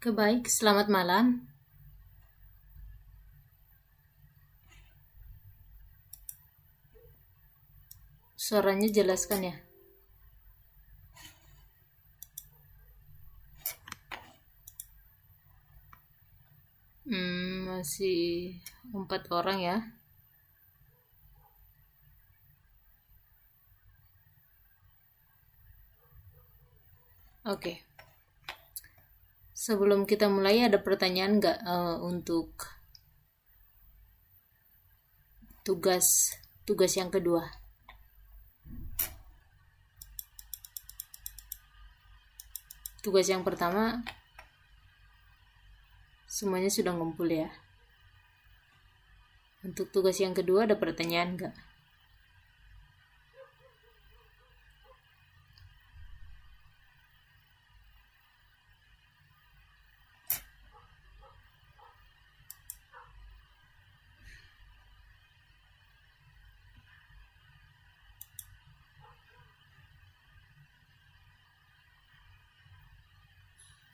Baik, selamat malam. Suaranya jelaskan ya. Masih 4 orang ya. Oke. Sebelum kita mulai, ada pertanyaan nggak untuk tugas yang kedua? Tugas yang pertama semuanya sudah ngumpul ya. Untuk tugas yang kedua ada pertanyaan nggak?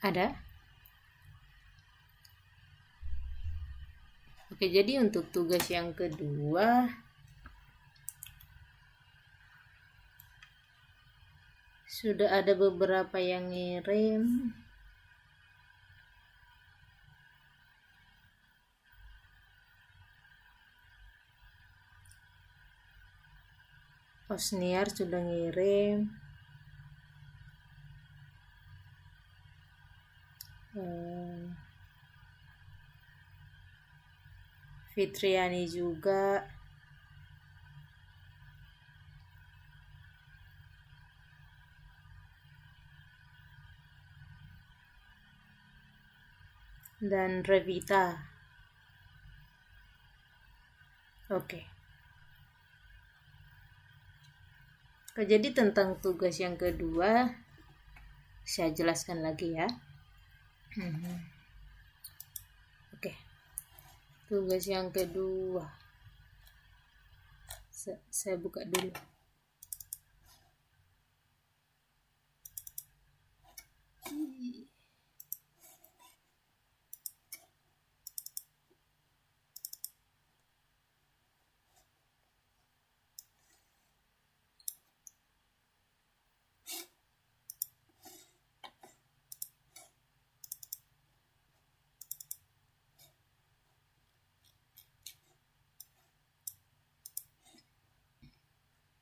Ada? Oke, jadi untuk tugas yang kedua sudah ada beberapa yang ngirim. Osniar sudah ngirim. Fitriani juga. Dan Revita. Oke. Jadi tentang tugas yang kedua saya jelaskan lagi ya. Oke. Tugas yang kedua. Saya buka dulu.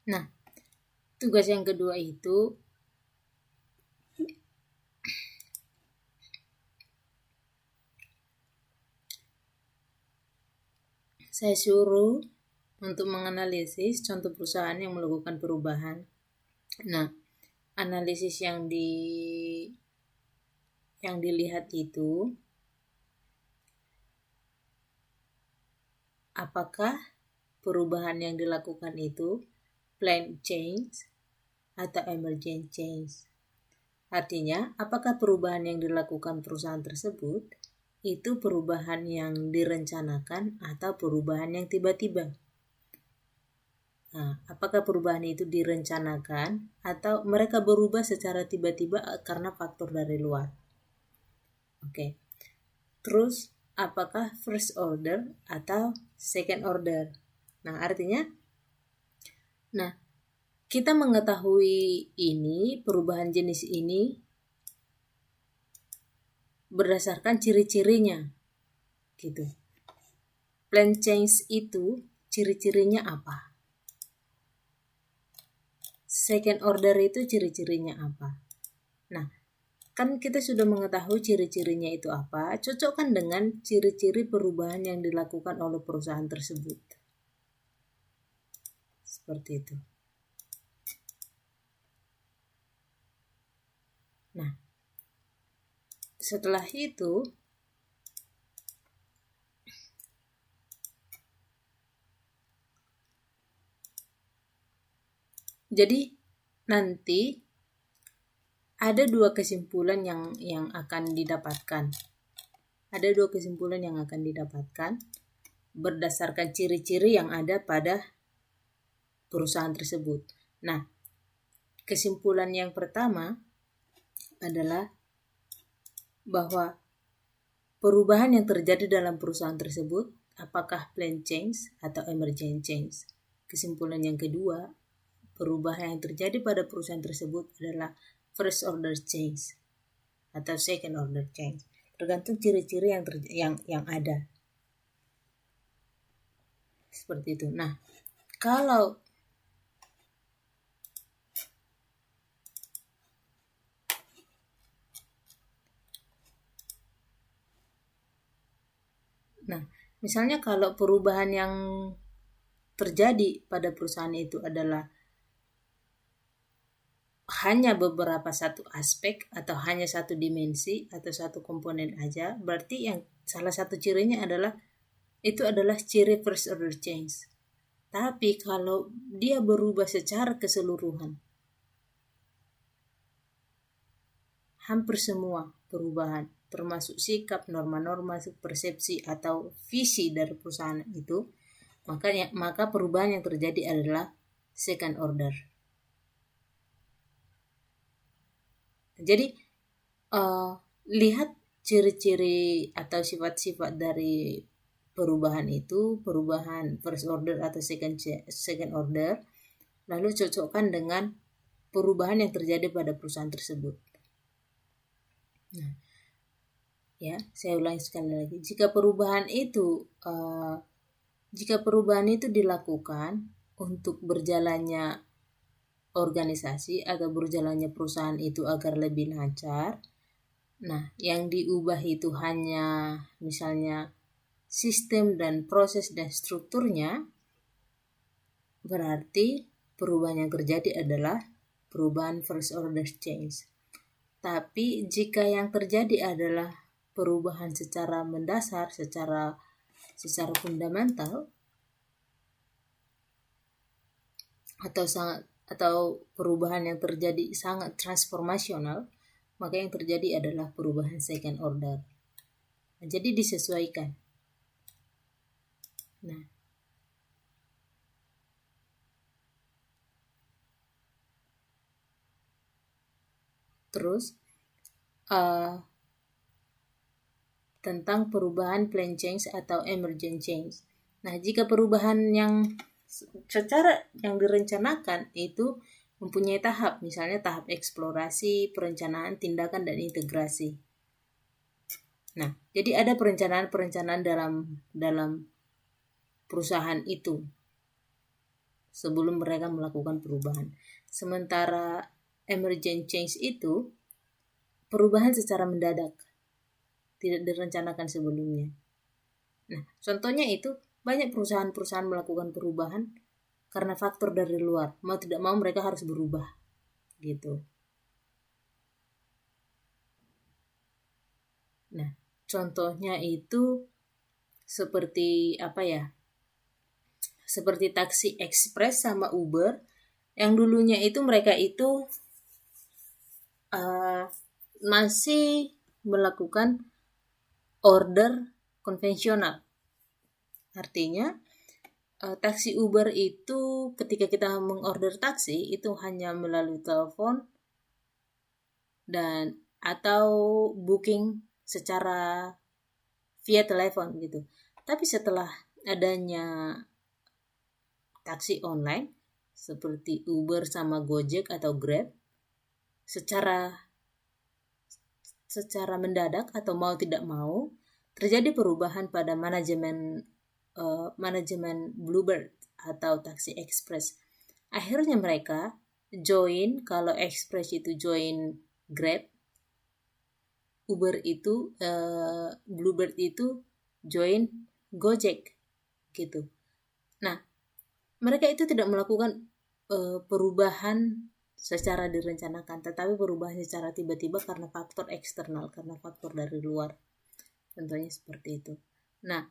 Nah, tugas yang kedua itu saya suruh untuk menganalisis contoh perusahaan yang melakukan perubahan. Nah, analisis yang dilihat itu apakah perubahan yang dilakukan itu planned change atau emergent change. Artinya, apakah perubahan yang dilakukan perusahaan tersebut itu perubahan yang direncanakan atau perubahan yang tiba-tiba. Nah, apakah perubahan itu direncanakan atau mereka berubah secara tiba-tiba karena faktor dari luar. Oke. Terus, apakah first order atau second order. Nah, artinya kita mengetahui ini, perubahan jenis ini berdasarkan ciri-cirinya. Gitu. Plan change itu ciri-cirinya apa? Second order itu ciri-cirinya apa? Nah, kan kita sudah mengetahui ciri-cirinya itu apa, cocokkan dengan ciri-ciri perubahan yang dilakukan oleh perusahaan tersebut. Seperti itu. Nah, setelah itu jadi nanti ada dua kesimpulan yang akan didapatkan. Ada dua kesimpulan yang akan didapatkan berdasarkan ciri-ciri yang ada pada perusahaan tersebut. Nah, kesimpulan yang pertama adalah bahwa perubahan yang terjadi dalam perusahaan tersebut apakah planned change atau emergent change. Kesimpulan yang kedua, perubahan yang terjadi pada perusahaan tersebut adalah first order change atau second order change. Tergantung ciri-ciri yang ada. Seperti itu. Nah, misalnya kalau perubahan yang terjadi pada perusahaan itu adalah hanya beberapa satu aspek atau hanya satu dimensi atau satu komponen aja, berarti yang salah satu cirinya adalah itu adalah ciri first order change. Tapi kalau dia berubah secara keseluruhan, hampir semua perubahan, termasuk sikap, norma-norma, persepsi atau visi dari perusahaan itu, maka perubahan yang terjadi adalah second order. Jadi lihat ciri-ciri atau sifat-sifat dari perubahan itu, perubahan first order atau second order, lalu cocokkan dengan perubahan yang terjadi pada perusahaan tersebut. Nah, ya, saya ulangi sekali lagi. Jika perubahan itu dilakukan untuk berjalannya organisasi atau berjalannya perusahaan itu agar lebih lancar, nah, yang diubah itu hanya misalnya sistem dan proses dan strukturnya, berarti perubahan yang terjadi adalah perubahan first order change. Tapi jika yang terjadi adalah perubahan secara mendasar, secara fundamental, atau perubahan yang terjadi sangat transformasional, maka yang terjadi adalah perubahan second order. Nah, jadi disesuaikan. Nah, terus tentang perubahan planned change atau emergent change. Nah, jika perubahan yang secara yang direncanakan itu mempunyai tahap, misalnya tahap eksplorasi, perencanaan, tindakan, dan integrasi. Nah, jadi ada perencanaan dalam perusahaan itu sebelum mereka melakukan perubahan. Sementara emergent change itu perubahan secara mendadak, tidak direncanakan sebelumnya. Nah, contohnya itu banyak perusahaan-perusahaan melakukan perubahan karena faktor dari luar. Mau tidak mau mereka harus berubah, gitu. Nah, contohnya itu seperti apa ya? Seperti taksi ekspres sama Uber, yang dulunya itu mereka itu masih melakukan order konvensional. Artinya taksi Uber itu ketika kita mengorder taksi itu hanya melalui telepon dan atau booking secara via telepon gitu. Tapi setelah adanya taksi online seperti Uber sama Gojek atau Grab, secara mendadak atau mau tidak mau terjadi perubahan pada manajemen Bluebird atau taksi ekspres. Akhirnya mereka join, kalau ekspres itu join Grab, Uber itu Bluebird itu join Gojek gitu. Nah, mereka itu tidak melakukan perubahan secara direncanakan, tetapi perubahan secara tiba-tiba karena faktor eksternal, karena faktor dari luar. Contohnya seperti itu. Nah,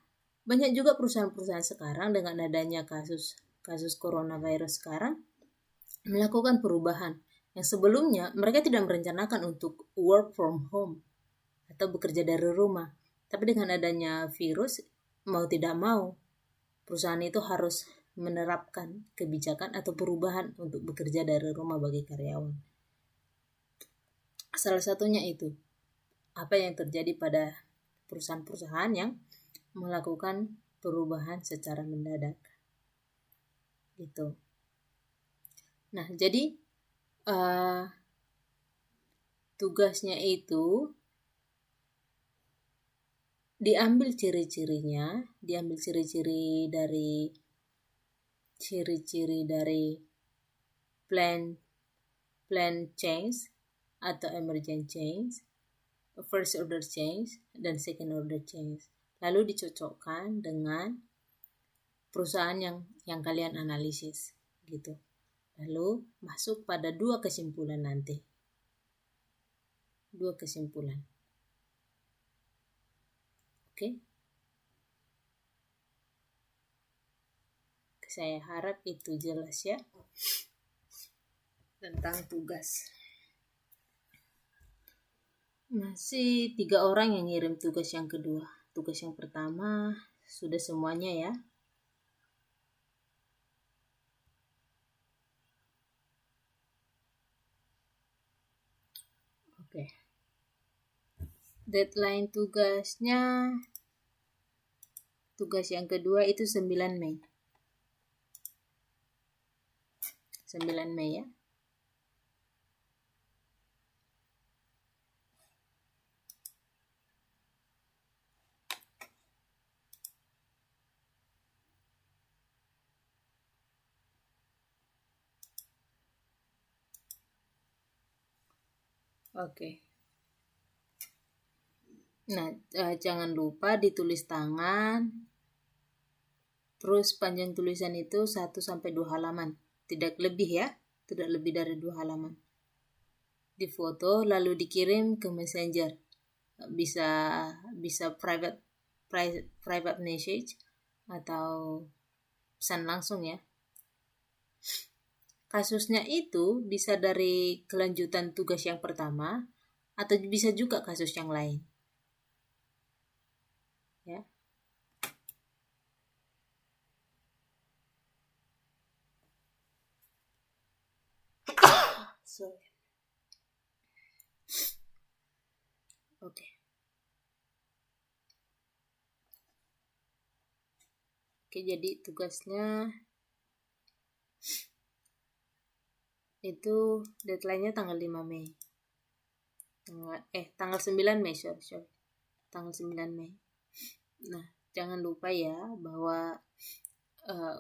banyak juga perusahaan-perusahaan sekarang dengan adanya kasus coronavirus sekarang melakukan perubahan yang sebelumnya mereka tidak merencanakan untuk work from home atau bekerja dari rumah. Tapi dengan adanya virus, mau tidak mau, perusahaan itu harus menerapkan kebijakan atau perubahan untuk bekerja dari rumah bagi karyawan. Salah satunya itu, apa yang terjadi pada perusahaan-perusahaan yang melakukan perubahan secara mendadak. Gitu. Nah, jadi tugasnya itu diambil ciri-ciri dari plan change atau emergent change, first order change, dan second order change. Lalu dicocokkan dengan perusahaan yang kalian analisis gitu. Lalu masuk pada dua kesimpulan nanti. Dua kesimpulan. Oke. Saya harap itu jelas ya tentang tugas. Masih 3 orang yang ngirim tugas yang kedua. Tugas yang pertama sudah semuanya ya. Oke. Deadline tugas yang kedua itu 9 Mei. 9 Mei ya. Oke. Nah, jangan lupa ditulis tangan. Terus panjang tulisan itu 1-2 halaman. Tidak lebih ya. Tidak lebih dari 2 halaman. Difoto lalu dikirim ke Messenger. Bisa private message atau pesan langsung ya. Kasusnya itu bisa dari kelanjutan tugas yang pertama atau bisa juga kasus yang lain. Ya. Sorry. Oke. Oke, jadi tugasnya itu deadline-nya tanggal 5 Mei. Tanggal 9 Mei, sorry. Tanggal 9 Mei. Nah, jangan lupa ya bahwa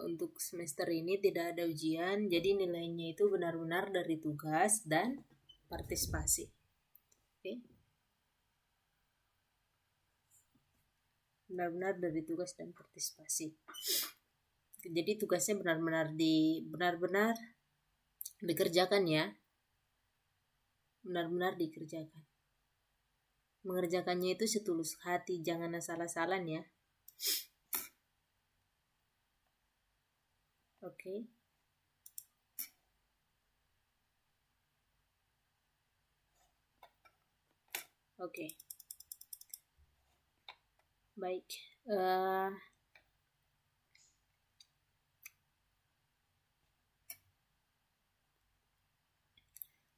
untuk semester ini tidak ada ujian, jadi nilainya itu benar-benar dari tugas dan partisipasi. Oke. Benar-benar dari tugas dan partisipasi. Jadi tugasnya benar-benar dikerjakan ya. Benar-benar dikerjakan. Mengerjakannya itu setulus hati, jangan asal-asalan ya. Oke. Oke. Baik.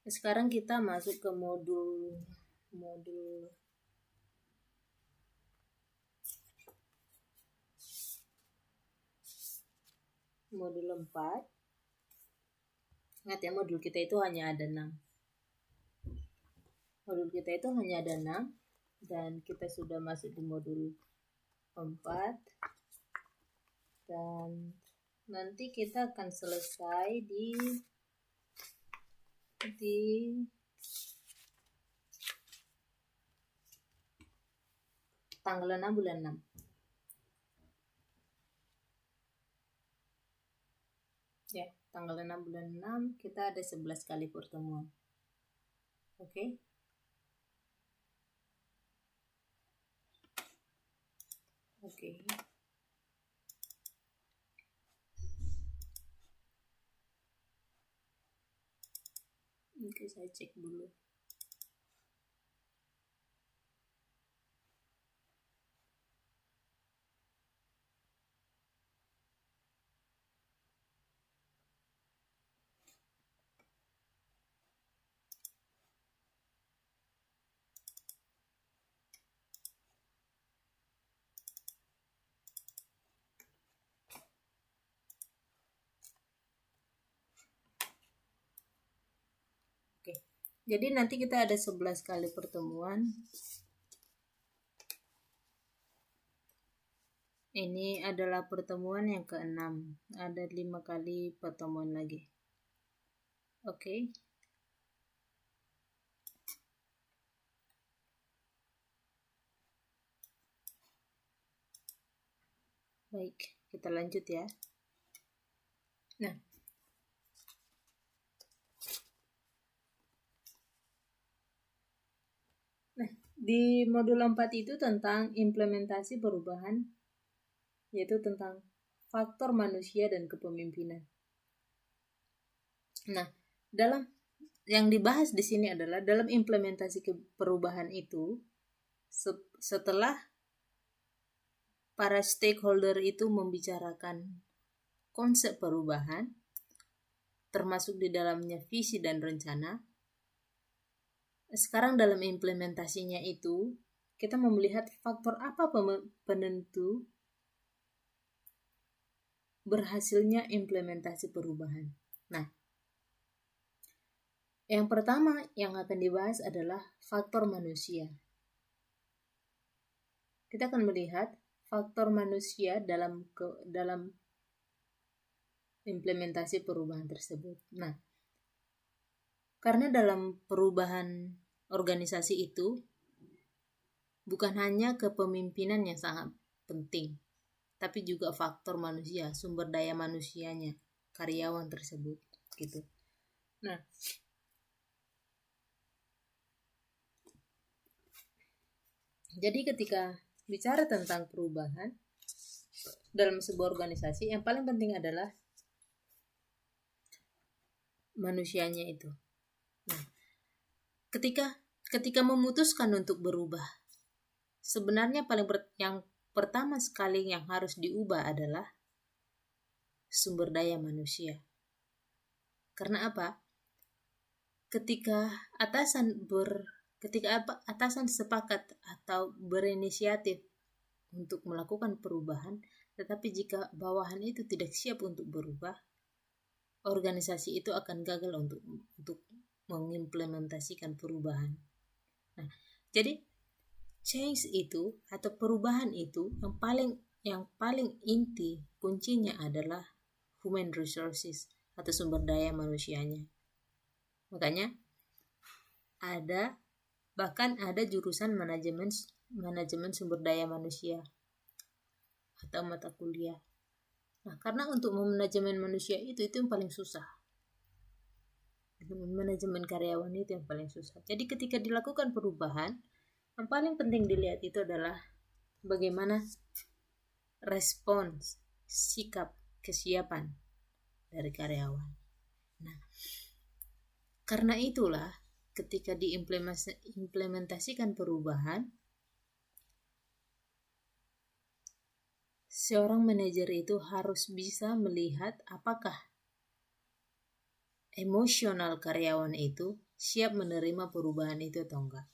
Sekarang kita masuk ke modul 4. Ingat ya, modul kita itu hanya ada 6. Dan kita sudah masuk di modul 4. Dan nanti kita akan selesai di tanggal 6 bulan 6. Ya, tanggal 6 bulan 6 kita ada 11 kali pertemuan. Oke. Oke. Oke, saya cek dulu. Jadi nanti kita ada 11 kali pertemuan. Ini adalah pertemuan yang ke-6. Ada 5 kali pertemuan lagi. Oke. Baik, kita lanjut ya. Nah, di modul 4 itu tentang implementasi perubahan, yaitu tentang faktor manusia dan kepemimpinan. Nah, dalam yang dibahas di sini adalah dalam implementasi perubahan itu, setelah para stakeholder itu membicarakan konsep perubahan, termasuk di dalamnya visi dan rencana. Sekarang dalam implementasinya itu, kita melihat faktor apa penentu berhasilnya implementasi perubahan. Nah, yang pertama yang akan dibahas adalah faktor manusia. Kita akan melihat faktor manusia dalam implementasi perubahan tersebut. Nah, karena dalam perubahan organisasi itu bukan hanya kepemimpinan yang sangat penting, tapi juga faktor manusia, sumber daya manusianya, karyawan tersebut, gitu. Nah, jadi ketika bicara tentang perubahan dalam sebuah organisasi, yang paling penting adalah manusianya itu. Nah, ketika memutuskan untuk berubah, sebenarnya yang pertama sekali yang harus diubah adalah sumber daya manusia. Karena apa? Ketika atasan sepakat atau berinisiatif untuk melakukan perubahan, tetapi jika bawahan itu tidak siap untuk berubah, organisasi itu akan gagal untuk mengimplementasikan perubahan. Nah, jadi change itu atau perubahan itu yang paling inti kuncinya adalah human resources atau sumber daya manusianya. Makanya bahkan ada jurusan manajemen sumber daya manusia atau mata kuliah. Nah, karena untuk manajemen manusia itu yang paling susah. Manajemen karyawan itu yang paling susah. Jadi ketika dilakukan perubahan, yang paling penting dilihat itu adalah bagaimana respons, sikap, kesiapan dari karyawan. Nah, karena itulah ketika diimplementasikan perubahan, seorang manajer itu harus bisa melihat apakah emosional karyawan itu siap menerima perubahan itu atau enggak.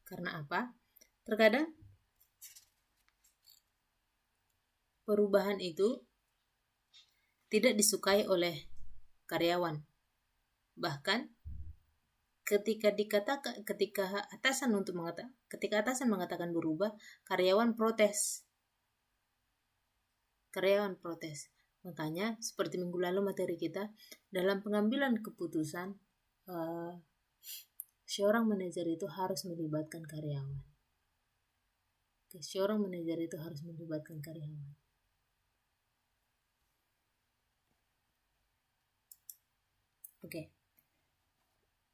Karena apa? Terkadang perubahan itu tidak disukai oleh karyawan. Bahkan ketika atasan mengatakan berubah, karyawan protes. Makanya seperti minggu lalu materi kita, dalam pengambilan keputusan seorang manajer itu harus melibatkan karyawan. Oke.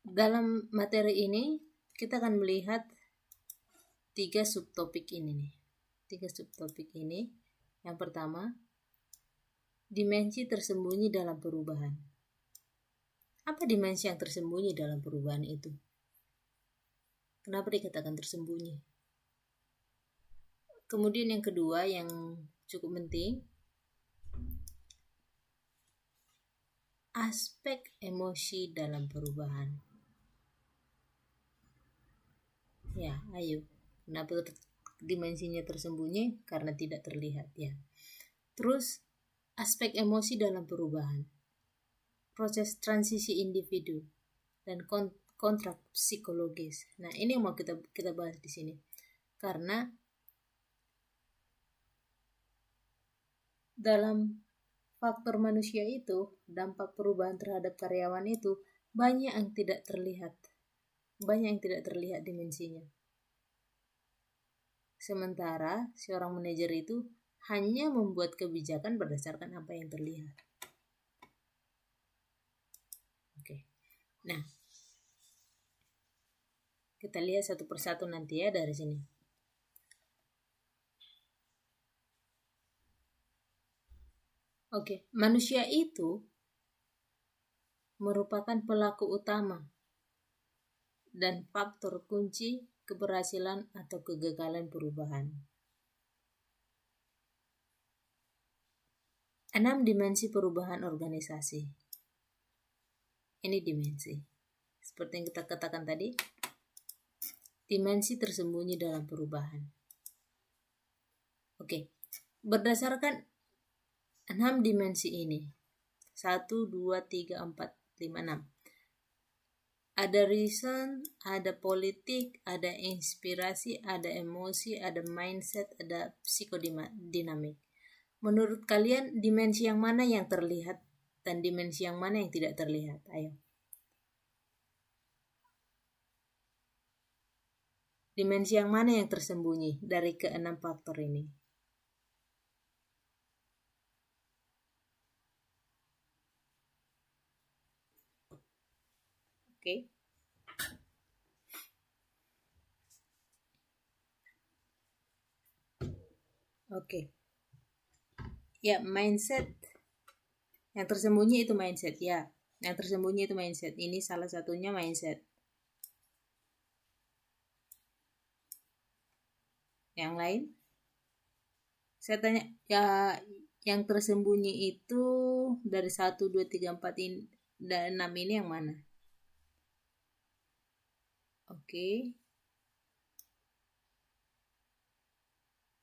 Dalam materi ini kita akan melihat 3 subtopik ini. Yang pertama, dimensi tersembunyi dalam perubahan. Apa dimensi yang tersembunyi dalam perubahan itu? Kenapa dikatakan tersembunyi? Kemudian yang kedua yang cukup penting, aspek emosi dalam perubahan. Ya, ayo. Kenapa dimensinya tersembunyi? Karena tidak terlihat ya. Terus aspek emosi dalam perubahan. proses transisi individu dan kontrak psikologis. Nah, ini yang mau kita bahas di sini. Karena dalam faktor manusia itu, dampak perubahan terhadap karyawan itu banyak yang tidak terlihat. Banyak yang tidak terlihat dimensinya. Sementara seorang manajer itu hanya membuat kebijakan berdasarkan apa yang terlihat. Oke. Nah, kita lihat satu persatu nanti ya dari sini. Oke, manusia itu merupakan pelaku utama dan faktor kunci keberhasilan atau kegagalan perubahan. 6 dimensi perubahan organisasi. Ini dimensi. Seperti yang kita katakan tadi, dimensi tersembunyi dalam perubahan. Oke, berdasarkan 6 dimensi ini, 1, 2, 3, 4, 5, 6. Ada reason, ada politik, ada inspirasi, ada emosi, ada mindset, ada psikodinamik. Menurut kalian dimensi yang mana yang terlihat dan dimensi yang mana yang tidak terlihat? Ayo. Dimensi yang mana yang tersembunyi dari ke-6 faktor ini? Oke. Oke. Ya, mindset. Yang tersembunyi itu mindset, ya. Yang tersembunyi itu mindset. Ini salah satunya mindset. Yang lain? Saya tanya, ya, yang tersembunyi itu dari 1, 2, 3, 4 ini, dan 6 ini yang mana? Oke.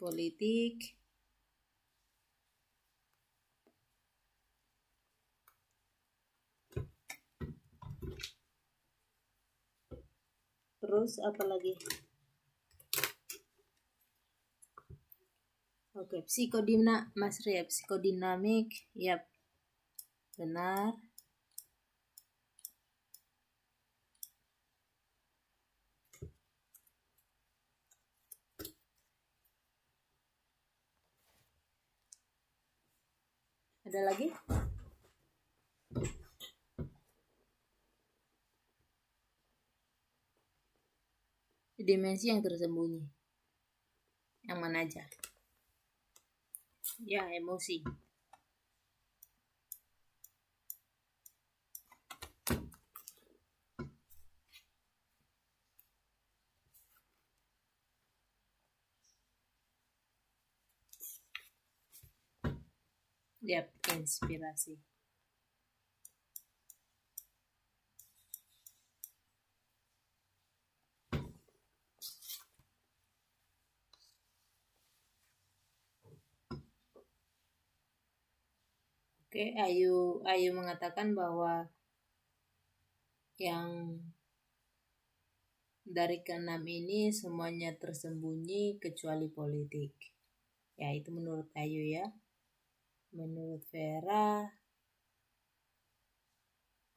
Politik. Terus apa lagi? Oke, psikodinamik, yap, benar. Ada lagi? Dimensi yang tersembunyi. Yang mana aja? Ya, emosi. Yap, inspirasi. Oke, Ayu mengatakan bahwa yang dari ke-6 ini semuanya tersembunyi kecuali politik. Ya, itu menurut Ayu ya. Menurut Vera,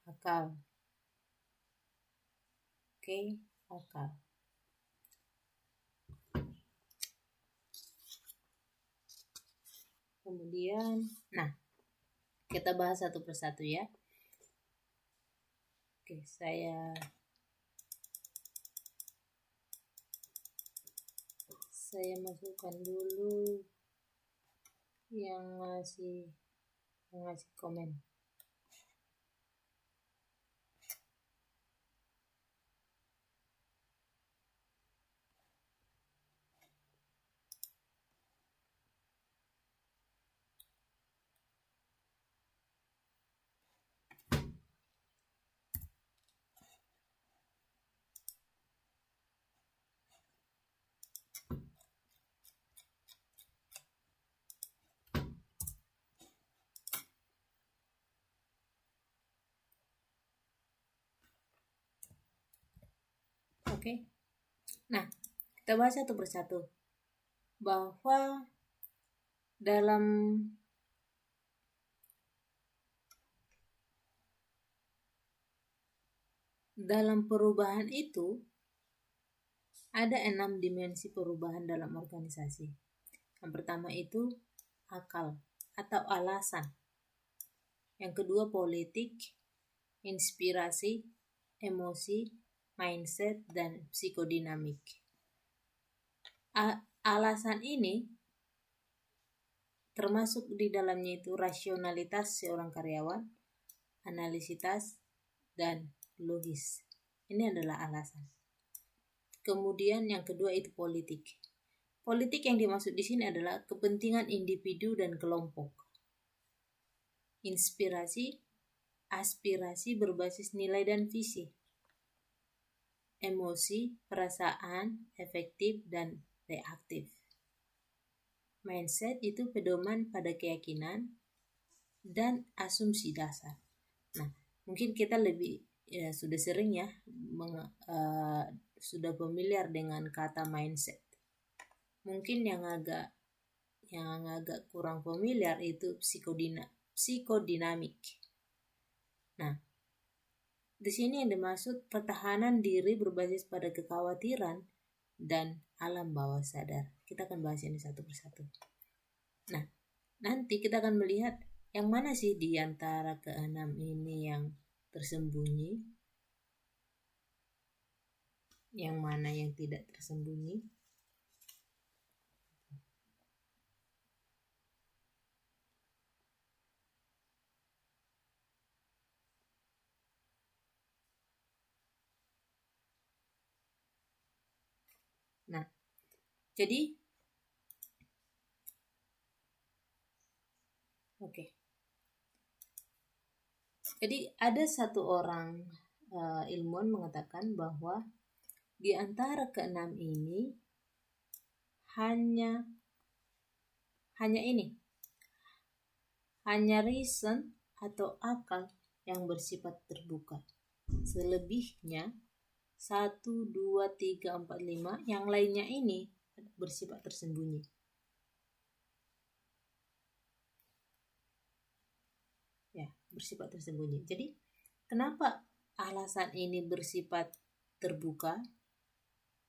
akal. Oke, akal. Kemudian, nah, kita bahas satu persatu ya. Oke, saya masukkan dulu yang ngasih komen. Oke. Nah, kita bahas satu persatu bahwa dalam perubahan itu ada 6 dimensi perubahan dalam organisasi. Yang pertama itu akal atau alasan. Yang kedua politik, inspirasi, emosi, mindset, dan psikodinamik. Alasan ini termasuk di dalamnya itu rasionalitas seorang karyawan, analisitas, dan logis. Ini adalah alasan. Kemudian yang kedua itu politik. Politik yang dimaksud di sini adalah kepentingan individu dan kelompok. Inspirasi, aspirasi berbasis nilai dan visi. Emosi, perasaan, efektif, dan reaktif. Mindset itu pedoman pada keyakinan dan asumsi dasar. Nah, mungkin kita lebih sudah sering ya sudah familiar dengan kata mindset. Mungkin yang agak kurang familiar itu psikodinamik. Nah, di sini yang dimaksud pertahanan diri berbasis pada kekhawatiran dan alam bawah sadar. Kita akan bahas ini satu persatu. Nah, nanti kita akan melihat yang mana sih di antara keenam ini yang tersembunyi, yang mana yang tidak tersembunyi. Nah, jadi oke. Jadi ada satu orang ilmuwan mengatakan bahwa di antara keenam ini hanya reason atau akal yang bersifat terbuka. Selebihnya 1, 2, 3, 4, 5 yang lainnya ini bersifat tersembunyi. Ya, bersifat tersembunyi. Jadi, kenapa alasan ini bersifat terbuka?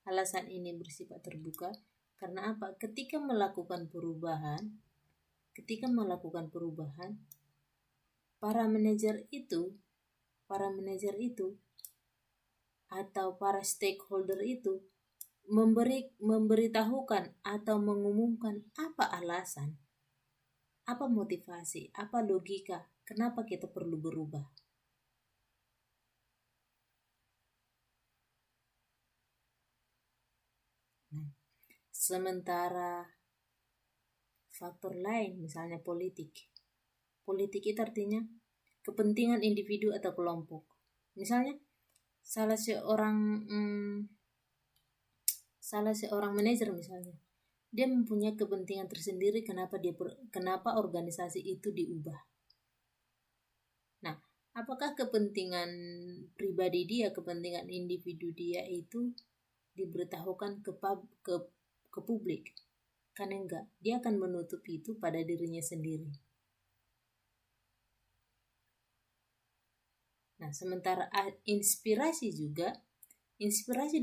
Alasan ini bersifat terbuka karena apa? Ketika melakukan perubahan, para manajer itu atau para stakeholder itu memberitahukan atau mengumumkan apa alasan, apa motivasi, apa logika, kenapa kita perlu berubah. Nah, sementara faktor lain misalnya politik itu artinya kepentingan individu atau kelompok. Misalnya salah seorang manajer misalnya, dia mempunyai kepentingan tersendiri kenapa organisasi itu diubah. Nah, apakah kepentingan pribadi dia, kepentingan individu dia itu diberitahukan ke publik? Kan enggak, dia akan menutup itu pada dirinya sendiri. Nah, sementara inspirasi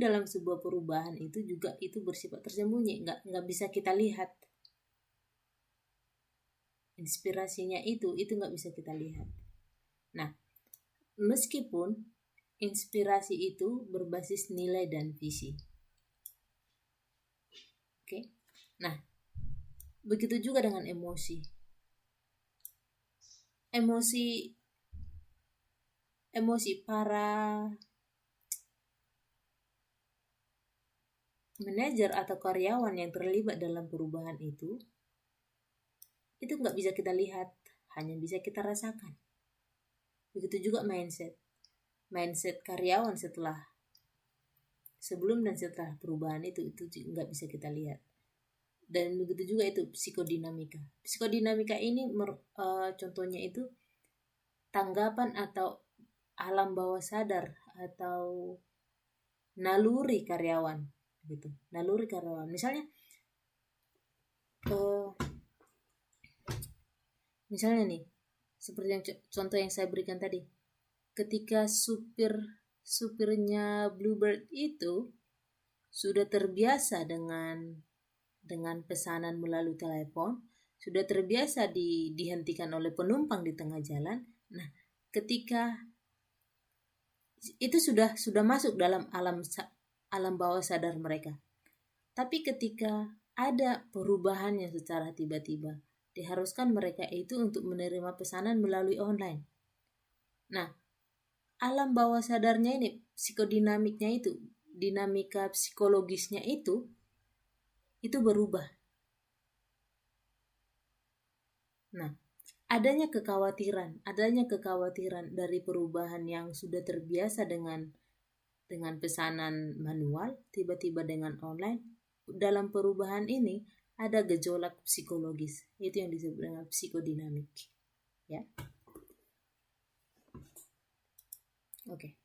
dalam sebuah perubahan itu juga itu bersifat tersembunyi, nggak bisa kita lihat. Inspirasinya itu nggak bisa kita lihat. Nah, meskipun inspirasi itu berbasis nilai dan visi. Oke. Nah, begitu juga dengan emosi. Emosi para manajer atau karyawan yang terlibat dalam perubahan itu nggak bisa kita lihat, hanya bisa kita rasakan. Begitu juga mindset karyawan sebelum dan setelah perubahan itu nggak bisa kita lihat. Dan begitu juga itu psikodinamika ini contohnya itu tanggapan atau alam bawah sadar atau naluri karyawan gitu. Naluri karyawan. Misalnya misalnya nih, seperti yang contoh yang saya berikan tadi. Ketika supirnya Bluebird itu sudah terbiasa dengan pesanan melalui telepon, sudah terbiasa dihentikan oleh penumpang di tengah jalan. Nah, ketika itu sudah masuk dalam alam bawah sadar mereka. Tapi ketika ada perubahan yang secara tiba-tiba, diharuskan mereka itu untuk menerima pesanan melalui online. Nah, alam bawah sadarnya ini, psikodinamiknya itu, dinamika psikologisnya itu berubah. Nah, adanya kekhawatiran dari perubahan yang sudah terbiasa dengan pesanan manual, tiba-tiba dengan online. Dalam perubahan ini ada gejolak psikologis, itu yang disebut dengan psikodinamik, ya. Oke.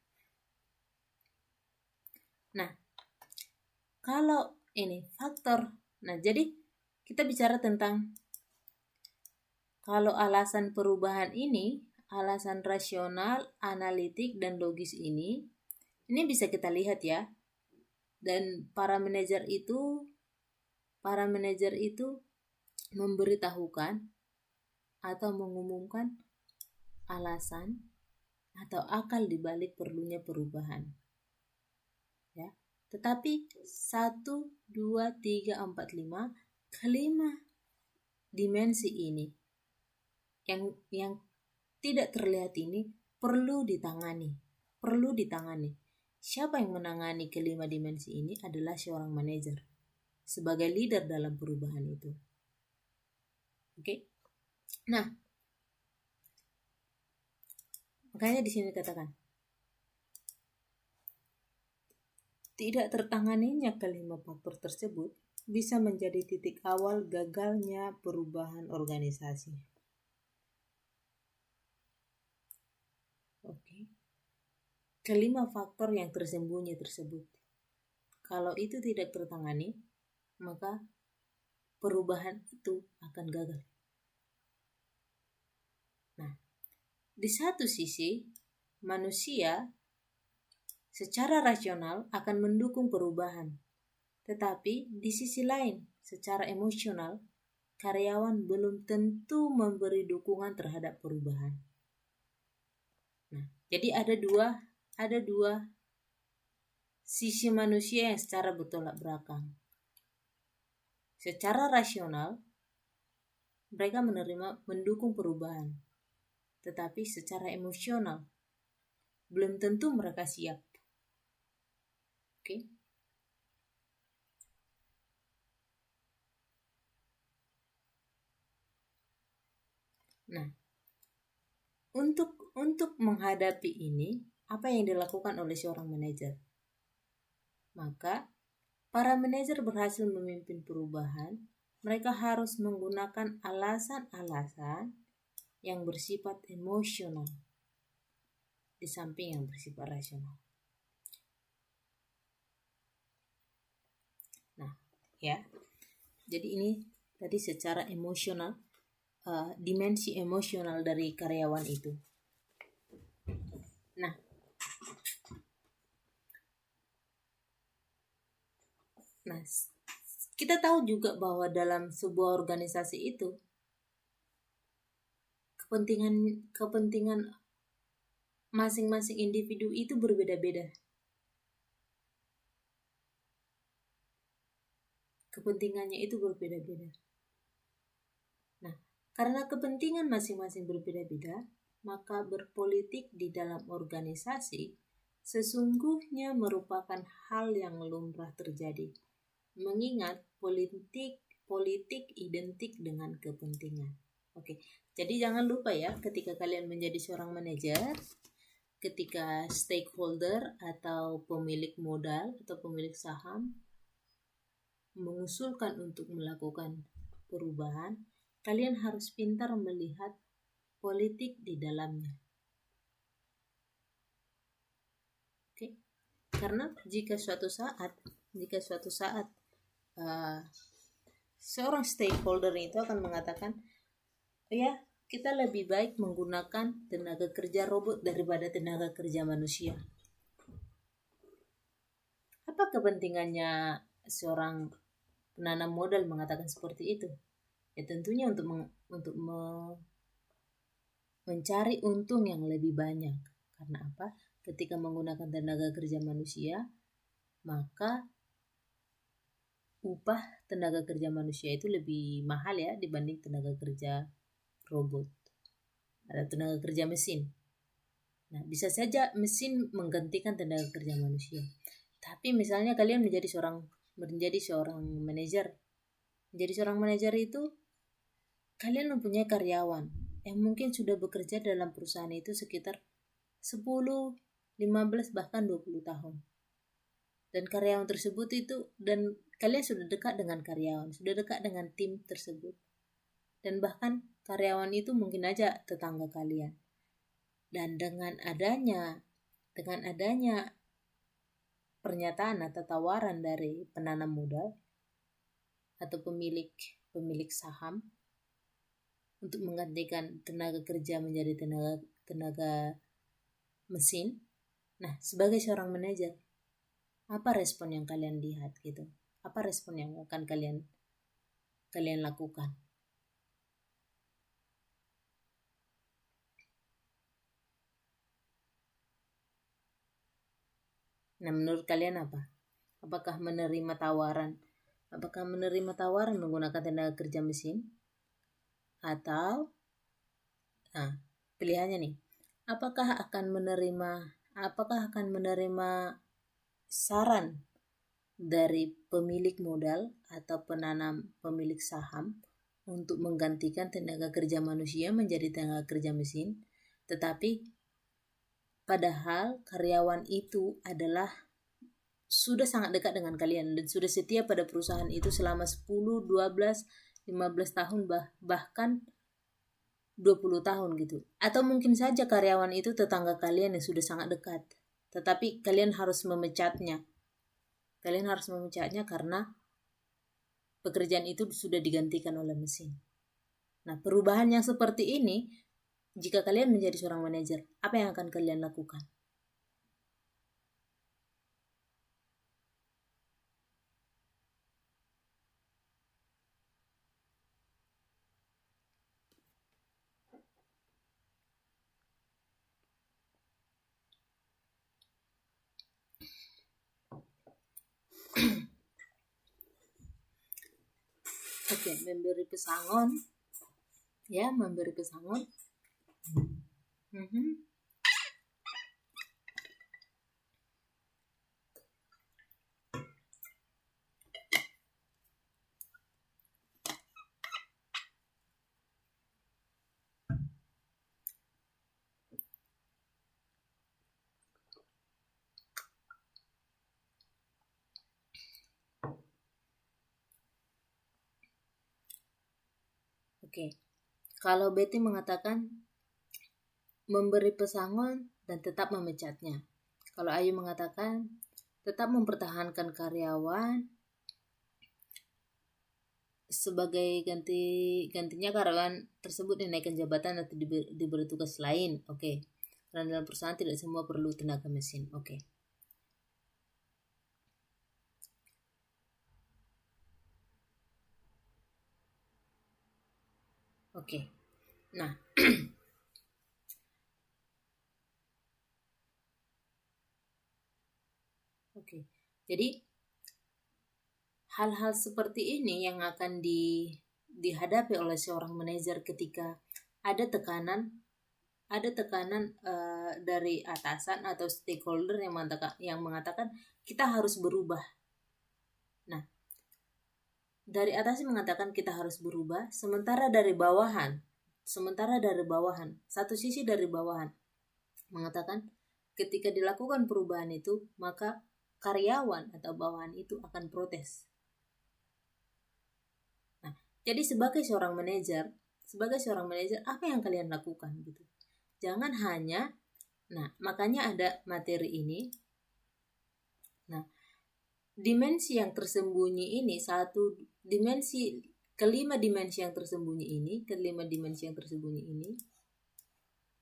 Nah, kalau ini faktor, nah jadi kita bicara tentang kalau alasan perubahan ini, alasan rasional, analitik, dan logis ini bisa kita lihat ya. Dan para manajer itu memberitahukan atau mengumumkan alasan atau akal dibalik perlunya perubahan. Ya. Tetapi 1, 2, 3, 4, 5, kelima dimensi ini yang tidak terlihat ini perlu ditangani. Siapa yang menangani kelima dimensi ini adalah seorang manajer sebagai leader dalam perubahan itu. Oke? Nah, makanya di sini katakan tidak tertanganinya kelima faktor tersebut bisa menjadi titik awal gagalnya perubahan organisasi. Oke. Kelima faktor yang tersembunyi tersebut, kalau itu tidak tertangani, maka perubahan itu akan gagal. Nah, di satu sisi, manusia secara rasional akan mendukung perubahan. Tetapi di sisi lain, secara emosional, karyawan belum tentu memberi dukungan terhadap perubahan. Nah, jadi ada dua sisi manusia yang secara bertolak belakang. Secara rasional, mereka mendukung perubahan. Tetapi secara emosional, belum tentu mereka siap. Oke? Nah, untuk menghadapi ini, apa yang dilakukan oleh seorang manajer? Maka, para manajer berhasil memimpin perubahan, mereka harus menggunakan alasan-alasan yang bersifat emosional di samping yang bersifat rasional. Nah, ya. Jadi ini tadi secara emosional, dimensi emosional dari karyawan itu. Nah, kita tahu juga bahwa dalam sebuah organisasi itu kepentingan masing-masing individu itu berbeda-beda. Kepentingannya itu berbeda-beda. Nah, karena kepentingan masing-masing berbeda-beda, maka berpolitik di dalam organisasi sesungguhnya merupakan hal yang lumrah terjadi. Mengingat politik identik dengan kepentingan. Oke, jadi jangan lupa ya, ketika kalian menjadi seorang manajer, ketika stakeholder atau pemilik modal atau pemilik saham mengusulkan untuk melakukan perubahan, kalian harus pintar melihat politik di dalamnya. Oke. Karena jika suatu saat seorang stakeholder itu akan mengatakan, ya kita lebih baik menggunakan tenaga kerja robot daripada tenaga kerja manusia. Apa kepentingannya seorang penanam modal mengatakan seperti itu? Ya tentunya untuk mencari untung yang lebih banyak. Karena apa? Ketika menggunakan tenaga kerja manusia, maka upah tenaga kerja manusia itu lebih mahal ya dibanding tenaga kerja robot atau tenaga kerja mesin. Nah, bisa saja mesin menggantikan tenaga kerja manusia. Tapi misalnya kalian menjadi seorang manajer. Menjadi seorang manajer itu kalian mempunyai karyawan yang mungkin sudah bekerja dalam perusahaan itu sekitar 10, 15 bahkan 20 tahun. Dan karyawan tersebut dan kalian sudah dekat dengan karyawan, sudah dekat dengan tim tersebut. Dan bahkan karyawan itu mungkin aja tetangga kalian. Dan dengan adanya pernyataan atau tawaran dari penanam modal atau pemilik saham untuk menggantikan tenaga kerja menjadi tenaga mesin. Nah, sebagai seorang manajer, apa respon yang kalian lihat gitu? Apa respon yang akan kalian lakukan? Nah, menurut kalian apa? Apakah menerima tawaran menggunakan tenaga kerja mesin? Atau pilihannya nih, apakah akan menerima saran dari pemilik modal atau pemilik saham untuk menggantikan tenaga kerja manusia menjadi tenaga kerja mesin, tetapi padahal karyawan itu sudah sangat dekat dengan kalian dan sudah setia pada perusahaan itu selama 10, 12, 15 tahun bahkan 20 tahun gitu. Atau mungkin saja karyawan itu tetangga kalian yang sudah sangat dekat, tetapi kalian harus memecatnya. Karena pekerjaan itu sudah digantikan oleh mesin. Nah, perubahan yang seperti ini, jika kalian menjadi seorang manajer, apa yang akan kalian lakukan? Oke, memberi pesangon. Oke. Kalau Betty mengatakan memberi pesangon dan tetap memecatnya. Kalau Ayu mengatakan tetap mempertahankan karyawan sebagai gantinya karyawan tersebut dinaikkan jabatan atau diberi tugas lain. Oke. Karena dalam perusahaan tidak semua perlu tenaga mesin. Oke. Nah, jadi hal-hal seperti ini yang akan dihadapi oleh seorang manajer ketika ada tekanan dari atasan atau stakeholder yang mengatakan kita harus berubah. Nah, dari atas mengatakan kita harus berubah, sementara dari bawahan, satu sisi dari bawahan mengatakan ketika dilakukan perubahan itu, maka karyawan atau bawahan itu akan protes. Nah, jadi sebagai seorang manajer, apa yang kalian lakukan gitu? Jangan hanya, makanya ada materi ini dimensi yang tersembunyi ini, kelima dimensi yang tersembunyi ini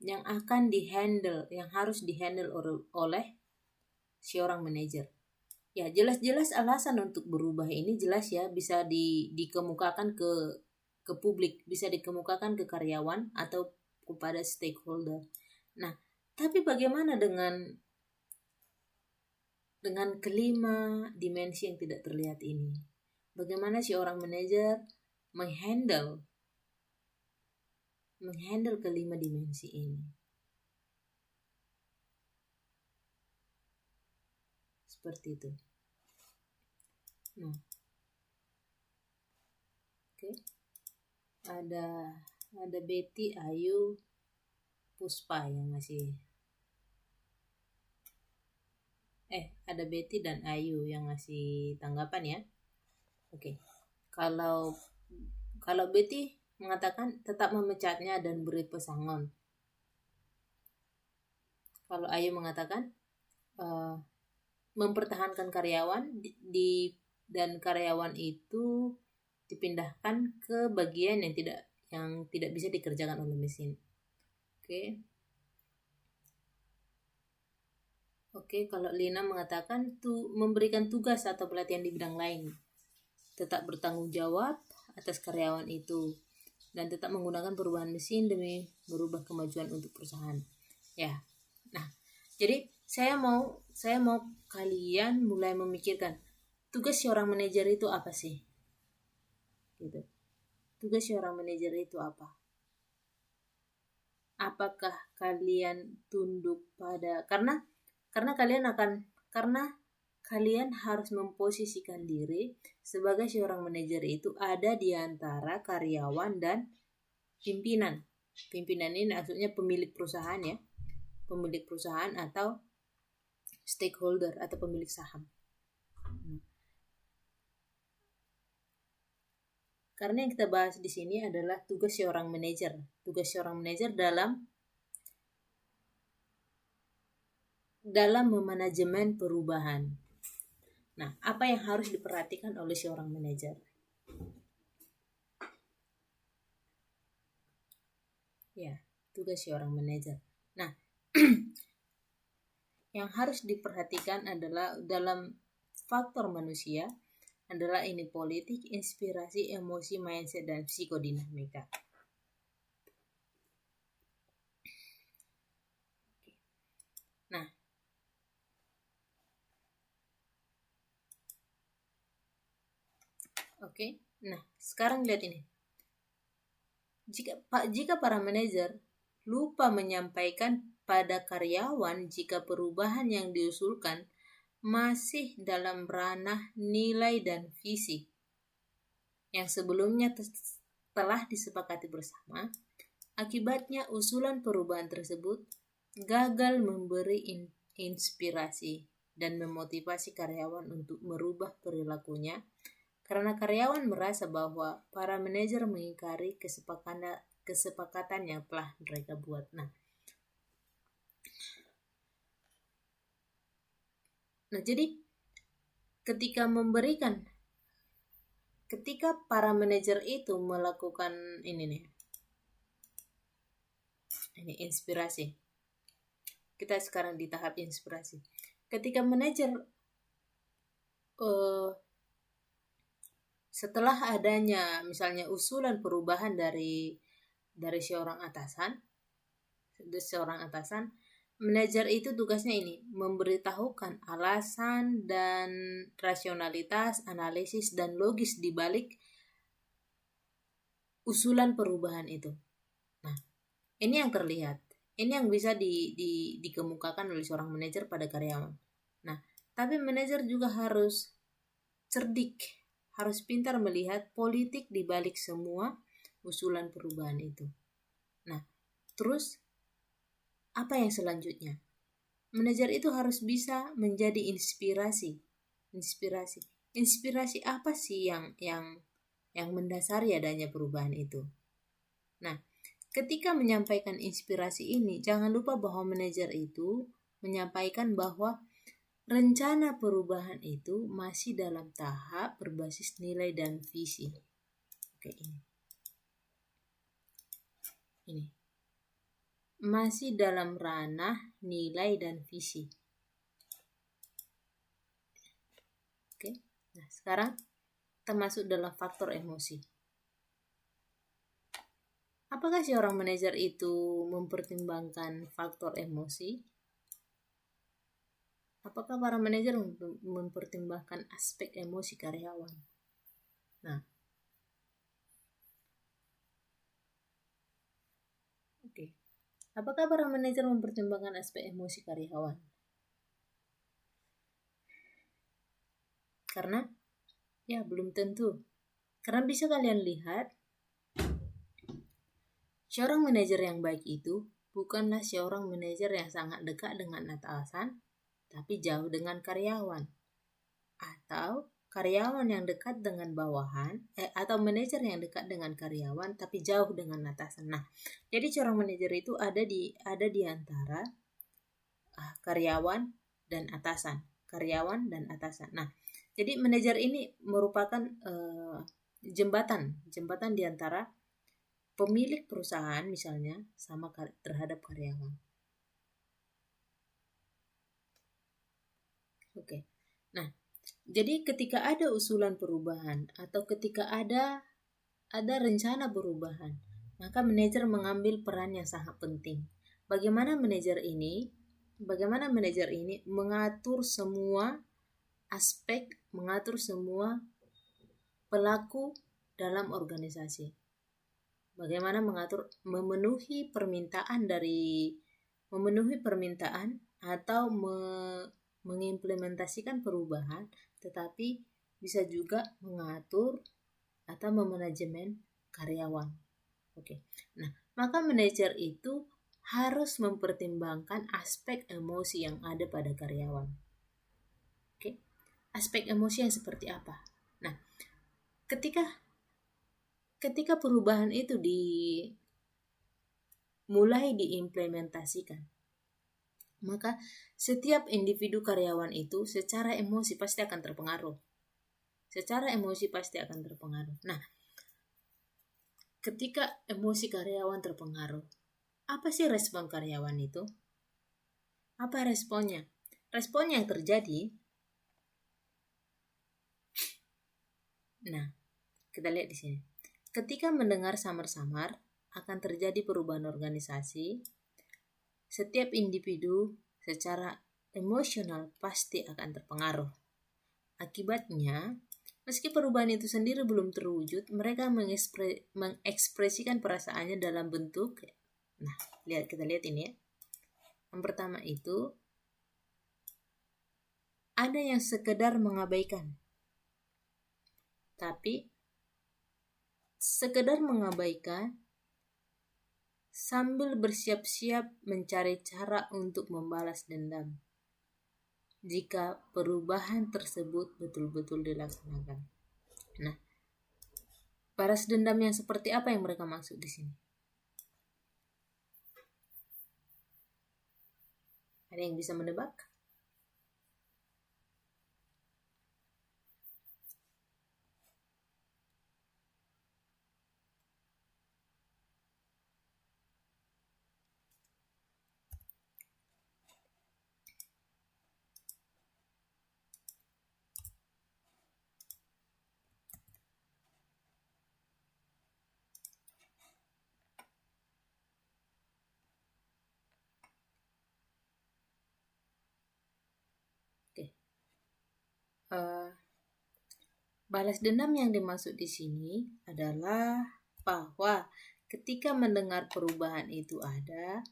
yang akan yang harus dihandle oleh seorang manajer. Ya, jelas-jelas alasan untuk berubah ini jelas ya, bisa dikemukakan ke publik, bisa dikemukakan ke karyawan atau kepada stakeholder. Nah, tapi bagaimana dengan kelima dimensi yang tidak terlihat ini? Bagaimana seorang manajer menghandle kelima dimensi ini? Seperti itu. Nah, oke. Ada Betty, Ayu, Puspa yang ngasih. Ada Betty dan Ayu yang ngasih tanggapan ya. Oke. Kalau Betty mengatakan tetap memecatnya dan beri pesangon. Kalau Ayu mengatakan mempertahankan karyawan dan karyawan itu dipindahkan ke bagian yang tidak bisa dikerjakan oleh mesin. Oke, kalau Lina mengatakan memberikan tugas atau pelatihan di bidang lain, tetap bertanggung jawab atas karyawan itu, dan tetap menggunakan perubahan mesin demi merubah kemajuan untuk perusahaan. Ya, nah, jadi saya mau kalian mulai memikirkan tugas seorang manajer itu apa sih? Gitu. Tugas seorang manajer itu apa? Apakah kalian tunduk pada karena kalian harus memposisikan diri sebagai seorang manajer itu ada di antara karyawan dan pimpinan. Pimpinan ini maksudnya pemilik perusahaan ya. Pemilik perusahaan atau stakeholder atau pemilik saham. Karena yang kita bahas di sini adalah tugas seorang manajer. Tugas seorang manajer dalam memanajemen perubahan. Nah, apa yang harus diperhatikan oleh seorang manajer? Ya, tugas seorang manajer. Nah, yang harus diperhatikan adalah dalam faktor manusia adalah ini politik, inspirasi, emosi, mindset, dan psikodinamika. Nah, oke. Nah, sekarang lihat ini. Jika para manajer lupa menyampaikan pada karyawan jika perubahan yang diusulkan masih dalam ranah nilai dan visi yang sebelumnya telah disepakati bersama, akibatnya usulan perubahan tersebut gagal memberi inspirasi dan memotivasi karyawan untuk merubah perilakunya karena karyawan merasa bahwa para manajer mengingkari kesepakatan yang telah mereka buat. Nah, jadi ketika para manajer itu melakukan ini inspirasi. Kita sekarang di tahap inspirasi. Ketika manajer setelah adanya misalnya usulan perubahan dari seorang atasan, manajer itu tugasnya ini memberitahukan alasan dan rasionalitas, analisis dan logis di balik usulan perubahan itu. Nah, ini yang terlihat, ini yang bisa dikemukakan oleh seorang manajer pada karyawan. Nah, tapi manajer juga harus cerdik, harus pintar melihat politik di balik semua usulan perubahan itu. Nah, terus apa yang selanjutnya? Manajer itu harus bisa menjadi inspirasi. Inspirasi apa sih yang mendasari adanya perubahan itu? Nah, ketika menyampaikan inspirasi ini, jangan lupa bahwa manajer itu menyampaikan bahwa rencana perubahan itu masih dalam tahap berbasis nilai dan visi. Oke, ini masih dalam ranah nilai dan visi. Oke, nah sekarang termasuk dalam faktor emosi. Apakah seorang manajer itu mempertimbangkan faktor emosi? Apakah para manajer mempertimbangkan aspek emosi karyawan? Nah, oke. Apakah para manajer mempertimbangkan aspek emosi karyawan? Karena ya belum tentu. Karena bisa kalian lihat, seorang manajer yang baik itu bukanlah seorang manajer yang sangat dekat dengan atasan, tapi jauh dengan karyawan. Atau karyawan yang dekat dengan bawahan, atau manajer yang dekat dengan karyawan, tapi jauh dengan atasan. Nah, jadi seorang manajer itu ada di antara karyawan dan atasan. Karyawan dan atasan. Nah, jadi manajer ini merupakan jembatan di antara pemilik perusahaan misalnya sama terhadap karyawan. Oke. Nah, jadi ketika ada usulan perubahan atau ketika ada rencana perubahan, maka manajer mengambil peran yang sangat penting. Bagaimana manajer ini mengatur semua aspek, mengatur semua pelaku dalam organisasi. Bagaimana memenuhi permintaan atau mengimplementasikan perubahan, tetapi bisa juga mengatur atau memanajemen karyawan. Oke. Nah, maka manajer itu harus mempertimbangkan aspek emosi yang ada pada karyawan. Oke. Aspek emosi yang seperti apa? Nah, ketika perubahan itu mulai diimplementasikan, maka setiap individu karyawan itu secara emosi pasti akan terpengaruh. Nah, ketika emosi karyawan terpengaruh, apa sih respon karyawan itu? Apa responnya? Responnya yang terjadi, nah, kita lihat di sini. Ketika mendengar samar-samar akan terjadi perubahan organisasi, setiap individu secara emosional pasti akan terpengaruh. Akibatnya, meski perubahan itu sendiri belum terwujud, mereka mengekspresikan perasaannya dalam bentuk, nah, kita lihat ini ya. Yang pertama itu, ada yang sekedar mengabaikan. Tapi, sekedar mengabaikan sambil bersiap-siap mencari cara untuk membalas dendam jika perubahan tersebut betul-betul dilaksanakan. Nah, balas dendam yang seperti apa yang mereka maksud di sini? Ada yang bisa menebak? Balas dendam yang dimaksud di sini adalah bahwa ketika mendengar perubahan itu ada,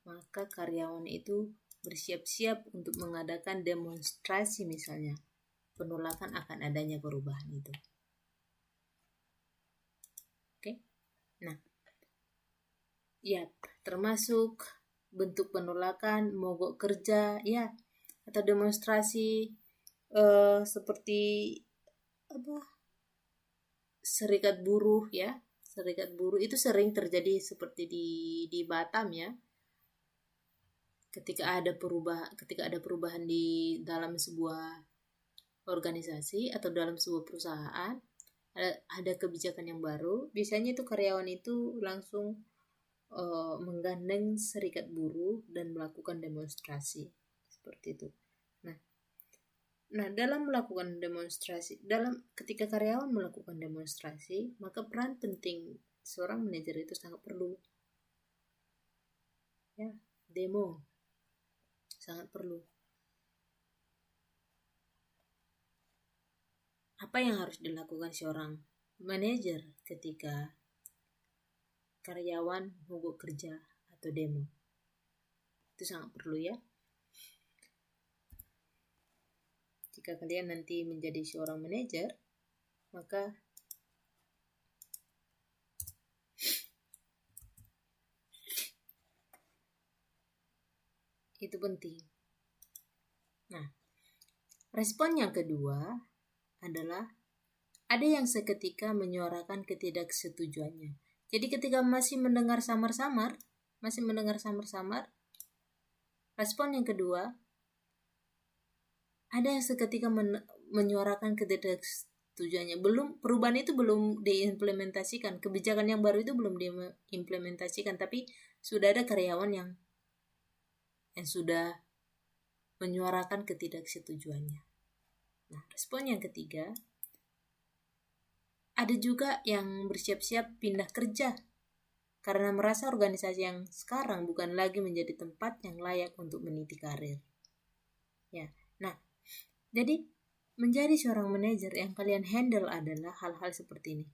maka karyawan itu bersiap-siap untuk mengadakan demonstrasi misalnya, penolakan akan adanya perubahan itu. Oke? Nah, ya, termasuk bentuk penolakan, mogok kerja, ya, atau demonstrasi seperti serikat buruh ya. Serikat buruh itu sering terjadi seperti di Batam ya. ketika ada perubahan di dalam sebuah organisasi atau dalam sebuah perusahaan, ada kebijakan yang baru, biasanya itu karyawan itu langsung menggandeng serikat buruh dan melakukan demonstrasi seperti itu. Nah, dalam melakukan demonstrasi, ketika karyawan melakukan demonstrasi, maka peran penting seorang manajer itu sangat perlu. Ya, demo sangat perlu. Apa yang harus dilakukan seorang manajer ketika karyawan mogok kerja atau demo? Itu sangat perlu ya. Jika kalian nanti menjadi seorang manajer, maka itu penting. Nah, respon yang kedua adalah ada yang seketika menyuarakan ketidaksetujuannya. Jadi ketika masih mendengar samar-samar, respon yang kedua, ada yang seketika menyuarakan ketidaksetujuannya. Perubahan itu belum diimplementasikan, kebijakan yang baru itu belum diimplementasikan, tapi sudah ada karyawan yang sudah menyuarakan ketidaksetujuannya. Nah, respon yang ketiga, ada juga yang bersiap-siap pindah kerja karena merasa organisasi yang sekarang bukan lagi menjadi tempat yang layak untuk meniti karir. Ya, nah, jadi menjadi seorang manajer yang kalian handle adalah hal-hal seperti ini.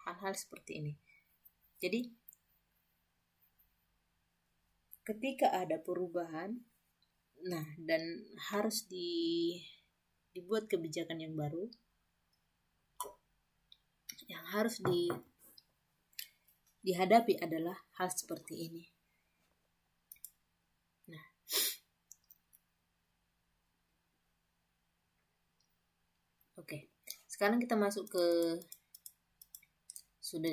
Hal-hal seperti ini. Jadi ketika ada perubahan, nah, dan harus dibuat kebijakan yang baru, yang harus dihadapi adalah hal seperti ini. Nah, oke. Sekarang kita masuk ke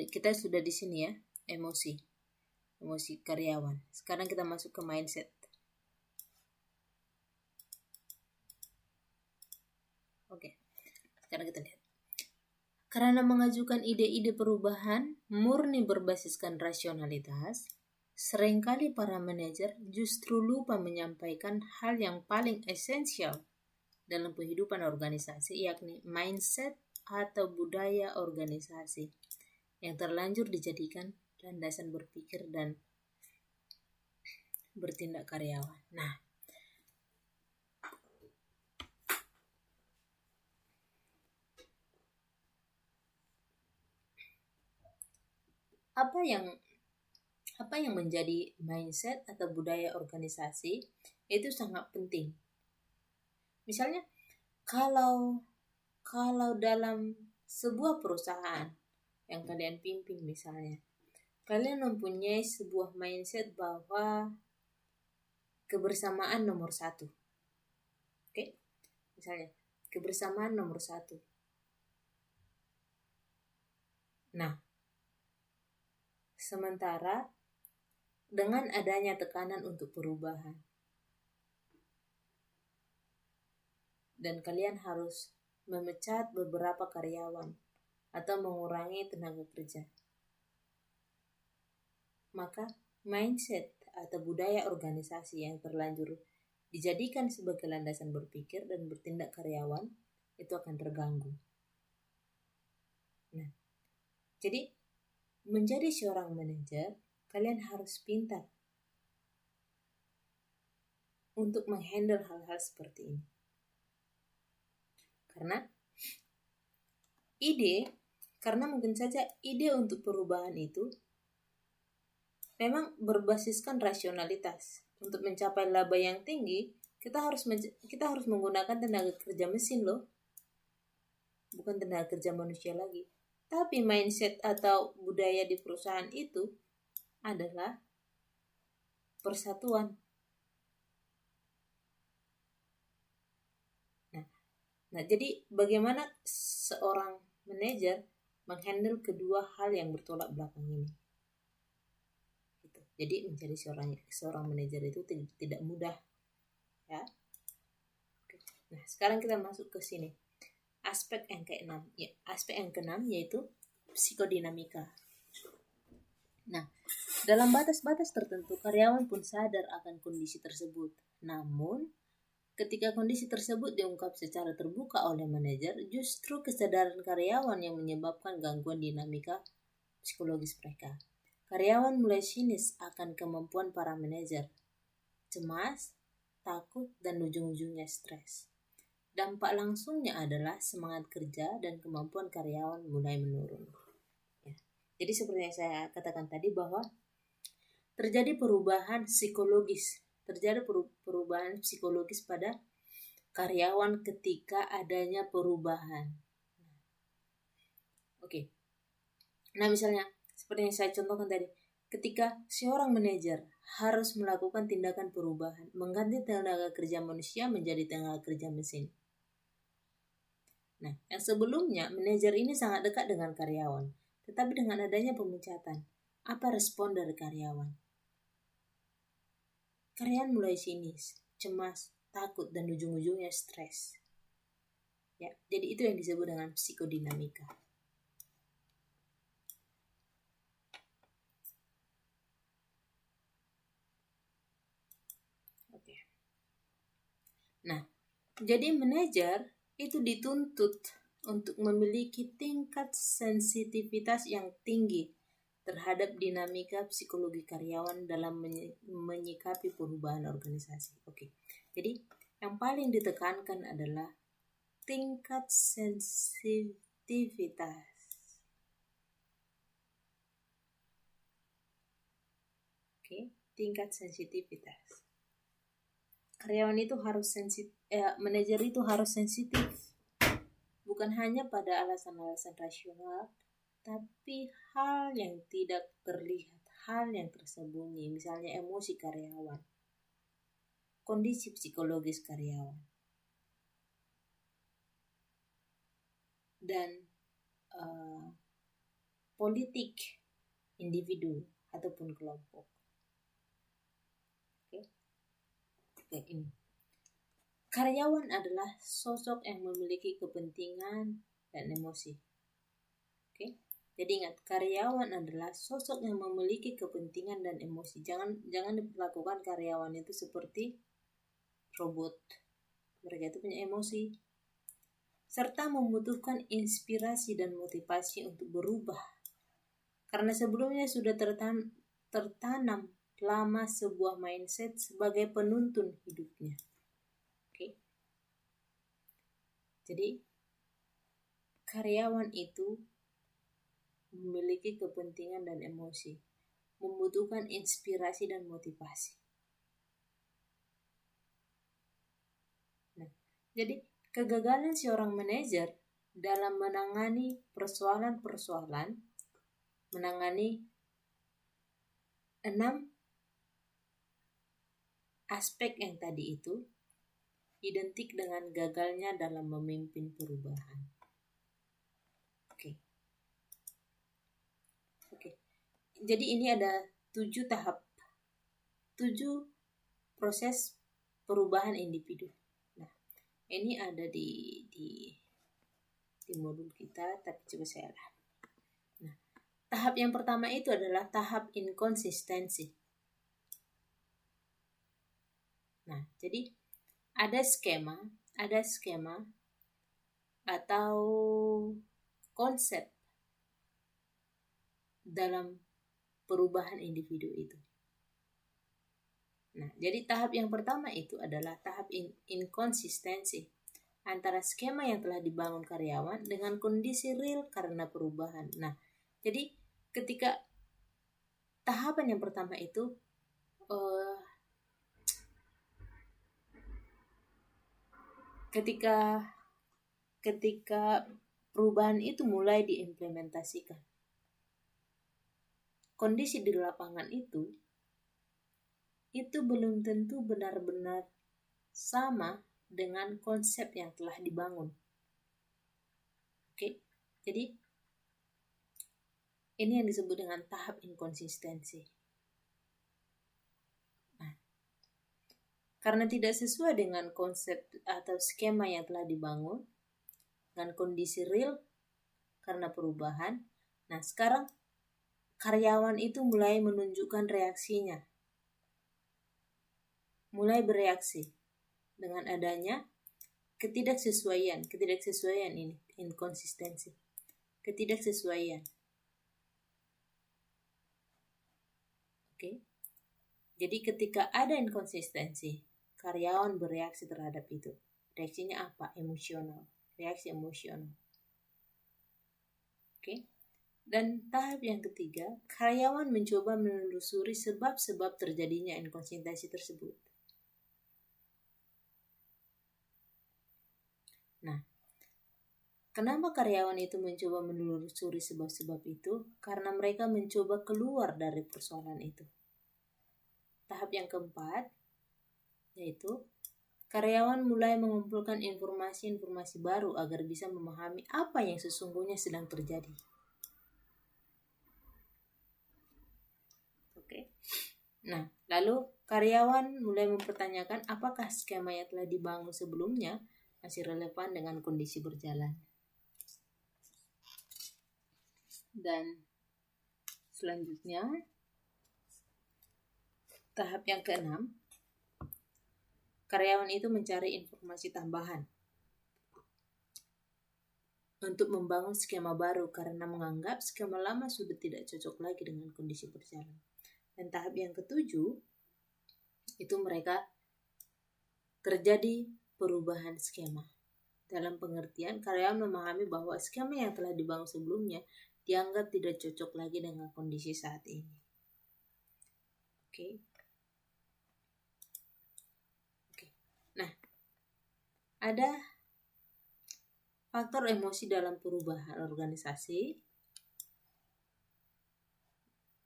kita sudah di sini ya, emosi karyawan. Sekarang kita masuk ke mindset. Oke. Sekarang kita lihat. Karena mengajukan ide-ide perubahan murni berbasiskan rasionalitas, seringkali para manajer justru lupa menyampaikan hal yang paling esensial dalam kehidupan organisasi, yakni mindset atau budaya organisasi yang terlanjur dijadikan landasan berpikir dan bertindak karyawan. Nah, apa yang menjadi mindset atau budaya organisasi itu sangat penting. Misalnya, kalau dalam sebuah perusahaan yang kalian pimpin misalnya, kalian mempunyai sebuah mindset bahwa kebersamaan nomor satu. Oke? Misalnya, kebersamaan nomor satu. Nah, sementara dengan adanya tekanan untuk perubahan, dan kalian harus memecat beberapa karyawan atau mengurangi tenaga kerja, maka mindset atau budaya organisasi yang terlanjur dijadikan sebagai landasan berpikir dan bertindak karyawan itu akan terganggu. Nah, jadi menjadi seorang manajer, kalian harus pintar untuk menghandle hal-hal seperti ini. Karena mungkin saja ide untuk perubahan itu memang berbasiskan rasionalitas. Untuk mencapai laba yang tinggi, kita harus menggunakan tenaga kerja mesin loh, bukan tenaga kerja manusia lagi. Tapi mindset atau budaya di perusahaan itu adalah persatuan. Nah, jadi bagaimana seorang manajer menghandle kedua hal yang bertolak belakang ini? Jadi menjadi seorang manajer itu tidak mudah, ya. Nah, sekarang kita masuk ke sini. Aspek yang keenam, yaitu psikodinamika. Nah, dalam batas-batas tertentu karyawan pun sadar akan kondisi tersebut. Namun, ketika kondisi tersebut diungkap secara terbuka oleh manajer, justru kesadaran karyawan yang menyebabkan gangguan dinamika psikologis mereka. Karyawan mulai sinis akan kemampuan para manajer, cemas, takut, dan ujung-ujungnya stres. Dampak langsungnya adalah semangat kerja dan kemampuan karyawan mulai menurun. Ya. Jadi seperti yang saya katakan tadi bahwa terjadi perubahan psikologis pada karyawan ketika adanya perubahan. Oke. Nah, misalnya seperti yang saya contohkan tadi, ketika seorang manajer harus melakukan tindakan perubahan, mengganti tenaga kerja manusia menjadi tenaga kerja mesin. Nah, yang sebelumnya manajer ini sangat dekat dengan karyawan, tetapi dengan adanya pemecatan, apa respon dari karyawan? Karyawan mulai sinis, cemas, takut, dan ujung-ujungnya stres. Ya, jadi itu yang disebut dengan psikodinamika. Oke. Nah, jadi manajer itu dituntut untuk memiliki tingkat sensitivitas yang tinggi terhadap dinamika psikologi karyawan dalam menyikapi perubahan organisasi. Oke. Jadi, yang paling ditekankan adalah tingkat sensitivitas. Oke, tingkat sensitivitas. Karyawan itu harus manajer itu harus sensitif. Bukan hanya pada alasan-alasan rasional, tapi hal yang tidak terlihat, hal yang tersembunyi, misalnya emosi karyawan, kondisi psikologis karyawan, dan politik individu ataupun kelompok. Oke, ini. Karyawan adalah sosok yang memiliki kepentingan dan emosi. Oke. Jadi ingat, karyawan adalah sosok yang memiliki kepentingan dan emosi. Jangan diperlakukan karyawan itu seperti robot. Mereka itu punya emosi, serta membutuhkan inspirasi dan motivasi untuk berubah. Karena sebelumnya sudah tertanam lama sebuah mindset sebagai penuntun hidupnya. Oke. Jadi karyawan itu memiliki kepentingan dan emosi, membutuhkan inspirasi dan motivasi. Nah, jadi kegagalan seorang manajer dalam menangani persoalan-persoalan, menangani 6 aspek yang tadi itu identik dengan gagalnya dalam memimpin perubahan. Oke. Jadi ini ada 7 tahap, 7 proses perubahan individu. Nah, ini ada di modul kita, tapi coba saya lihat. Nah, tahap yang pertama itu adalah tahap inkonsistensi. Nah, jadi ada skema atau konsep dalam perubahan individu itu. Nah, jadi tahap yang pertama itu adalah tahap inkonsistensi antara skema yang telah dibangun karyawan dengan kondisi real karena perubahan. Nah, jadi ketika tahapan yang pertama itu ketika perubahan itu mulai diimplementasikan, kondisi di lapangan itu belum tentu benar-benar sama dengan konsep yang telah dibangun. Oke, jadi ini yang disebut dengan tahap inkonsistensi. Karena tidak sesuai dengan konsep atau skema yang telah dibangun, dengan kondisi real karena perubahan. Nah, sekarang karyawan itu mulai menunjukkan reaksinya. Mulai bereaksi dengan adanya ketidaksesuaian ini, inkonsistensi. Ketidaksesuaian. Oke. Jadi ketika ada inkonsistensi, karyawan bereaksi terhadap itu. Reaksinya apa? Emosional. Reaksi emosional. Oke. Dan tahap yang ketiga, karyawan mencoba menelusuri sebab-sebab terjadinya inkonsistensi tersebut. Nah, kenapa karyawan itu mencoba menelusuri sebab-sebab itu? Karena mereka mencoba keluar dari persoalan itu. Tahap yang keempat, yaitu karyawan mulai mengumpulkan informasi-informasi baru agar bisa memahami apa yang sesungguhnya sedang terjadi. Oke. Nah, lalu karyawan mulai mempertanyakan apakah skema yang telah dibangun sebelumnya masih relevan dengan kondisi berjalan. Dan selanjutnya, tahap yang keenam, karyawan itu mencari informasi tambahan untuk membangun skema baru karena menganggap skema lama sudah tidak cocok lagi dengan kondisi berjalan. Dan tahap yang ketujuh, itu mereka terjadi perubahan skema. Dalam pengertian, karyawan memahami bahwa skema yang telah dibangun sebelumnya dianggap tidak cocok lagi dengan kondisi saat ini. Oke. Nah, ada faktor emosi dalam perubahan organisasi.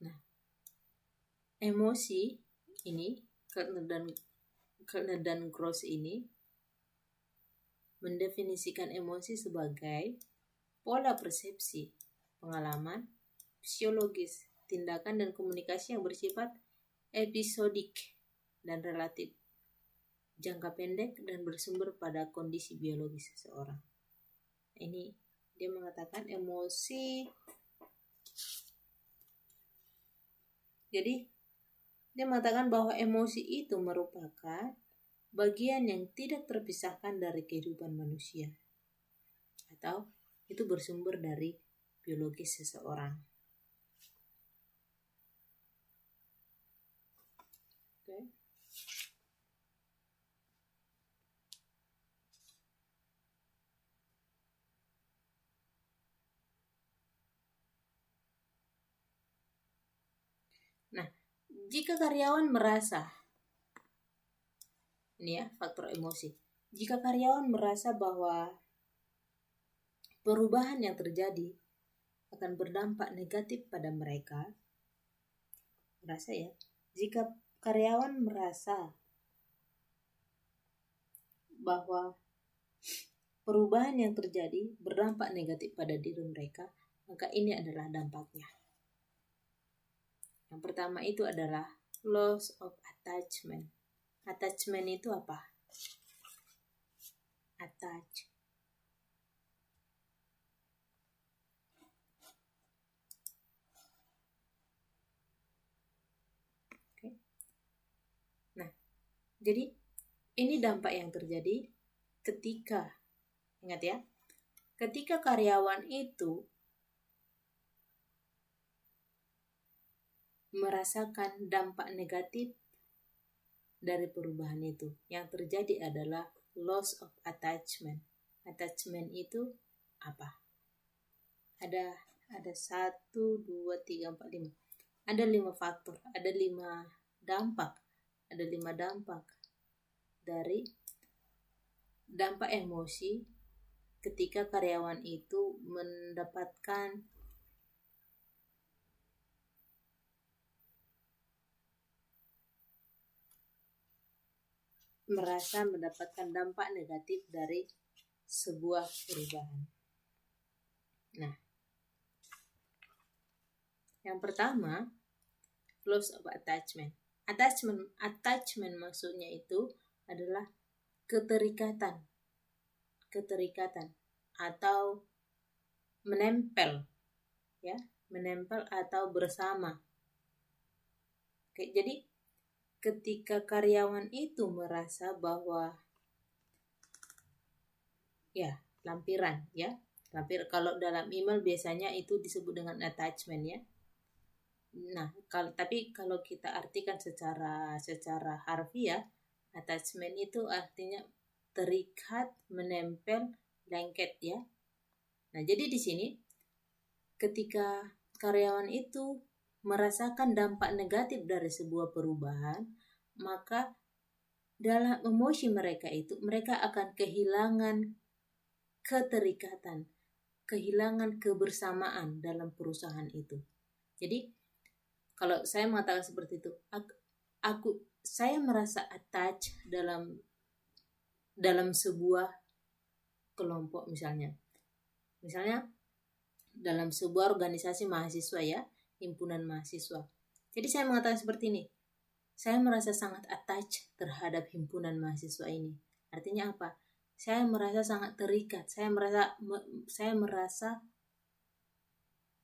Nah, emosi ini, Keltner dan Gross ini mendefinisikan emosi sebagai pola persepsi, pengalaman, psikologis, tindakan dan komunikasi yang bersifat episodik dan relatif, jangka pendek dan bersumber pada kondisi biologis seseorang. Ini dia mengatakan emosi. Jadi dia mengatakan bahwa emosi itu merupakan bagian yang tidak terpisahkan dari kehidupan manusia, atau itu bersumber dari biologis seseorang. Oke. Nah, jika karyawan merasa, ini ya faktor emosi. Jika karyawan merasa bahwa perubahan yang terjadi akan berdampak negatif pada mereka, jika karyawan merasa bahwa perubahan yang terjadi berdampak negatif pada diri mereka, maka ini adalah dampaknya. Yang pertama itu adalah loss of attachment. Attachment itu apa? Attach. Oke. Nah, jadi ini dampak yang terjadi ketika, ingat ya, ketika karyawan itu merasakan dampak negatif dari perubahan itu, yang terjadi adalah loss of attachment. Attachment itu apa? Ada 1, 2, 3, 4, 5. Ada 5 faktor, ada 5 dampak. Ada 5 dampak dari dampak emosi ketika karyawan itu merasa mendapatkan dampak negatif dari sebuah perubahan. Nah, yang pertama, loss of attachment. Attachment maksudnya itu adalah keterikatan atau menempel, ya, menempel atau bersama. Oke, jadi ketika karyawan itu merasa bahwa ya lampiran, kalau dalam email biasanya itu disebut dengan attachment, ya. Nah, kalau kita artikan secara harfiah, attachment itu artinya terikat, menempel, lengket, ya. Nah, jadi di sini ketika karyawan itu merasakan dampak negatif dari sebuah perubahan, maka dalam emosi mereka akan kehilangan keterikatan, kehilangan kebersamaan dalam perusahaan itu. Jadi kalau saya mengatakan seperti itu, saya merasa attach dalam sebuah kelompok, misalnya dalam sebuah organisasi mahasiswa, ya, himpunan mahasiswa. Jadi saya mengatakan seperti ini, saya merasa sangat attach terhadap himpunan mahasiswa ini. Artinya apa? Saya merasa sangat terikat, saya merasa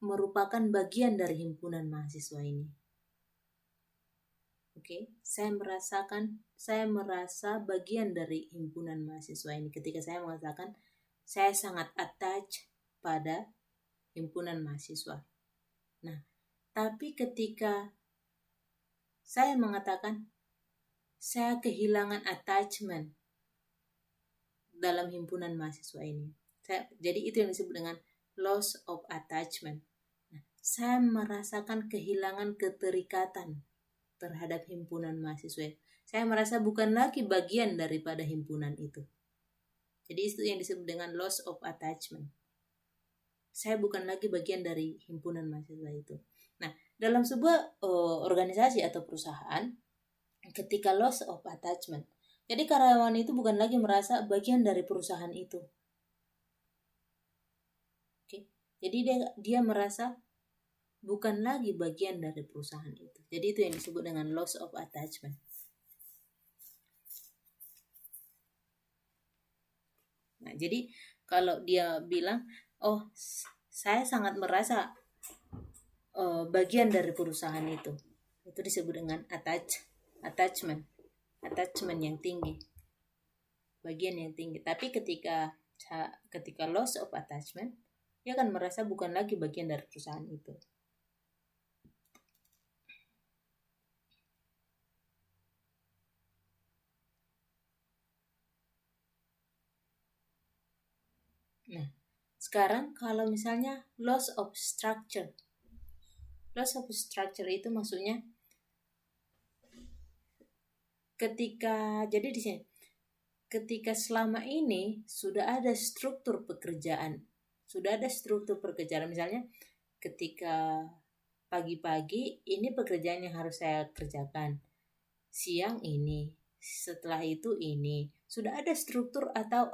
merupakan bagian dari himpunan mahasiswa ini. Oke, saya merasa bagian dari himpunan mahasiswa ini ketika saya mengatakan saya sangat attach pada himpunan mahasiswa. Nah, tapi ketika saya mengatakan saya kehilangan attachment dalam himpunan mahasiswa ini, jadi itu yang disebut dengan loss of attachment. Nah, saya merasakan kehilangan keterikatan terhadap himpunan mahasiswa. Saya merasa bukan lagi bagian daripada himpunan itu. Jadi itu yang disebut dengan loss of attachment. Saya bukan lagi bagian dari himpunan mahasiswa itu. Nah, dalam sebuah organisasi atau perusahaan, ketika loss of attachment, jadi karyawan itu bukan lagi merasa bagian dari perusahaan itu. Oke. Jadi dia merasa bukan lagi bagian dari perusahaan itu. Jadi itu yang disebut dengan loss of attachment. Nah, jadi kalau dia bilang, oh, saya sangat merasa bagian dari perusahaan itu disebut dengan attachment yang tinggi, bagian yang tinggi. Tapi ketika loss of attachment, dia akan merasa bukan lagi bagian dari perusahaan itu. Nah, sekarang kalau misalnya loss of structure itu maksudnya jadi di sini ketika selama ini sudah ada struktur pekerjaan, misalnya ketika pagi-pagi ini pekerjaan yang harus saya kerjakan, siang ini, setelah itu ini, sudah ada struktur atau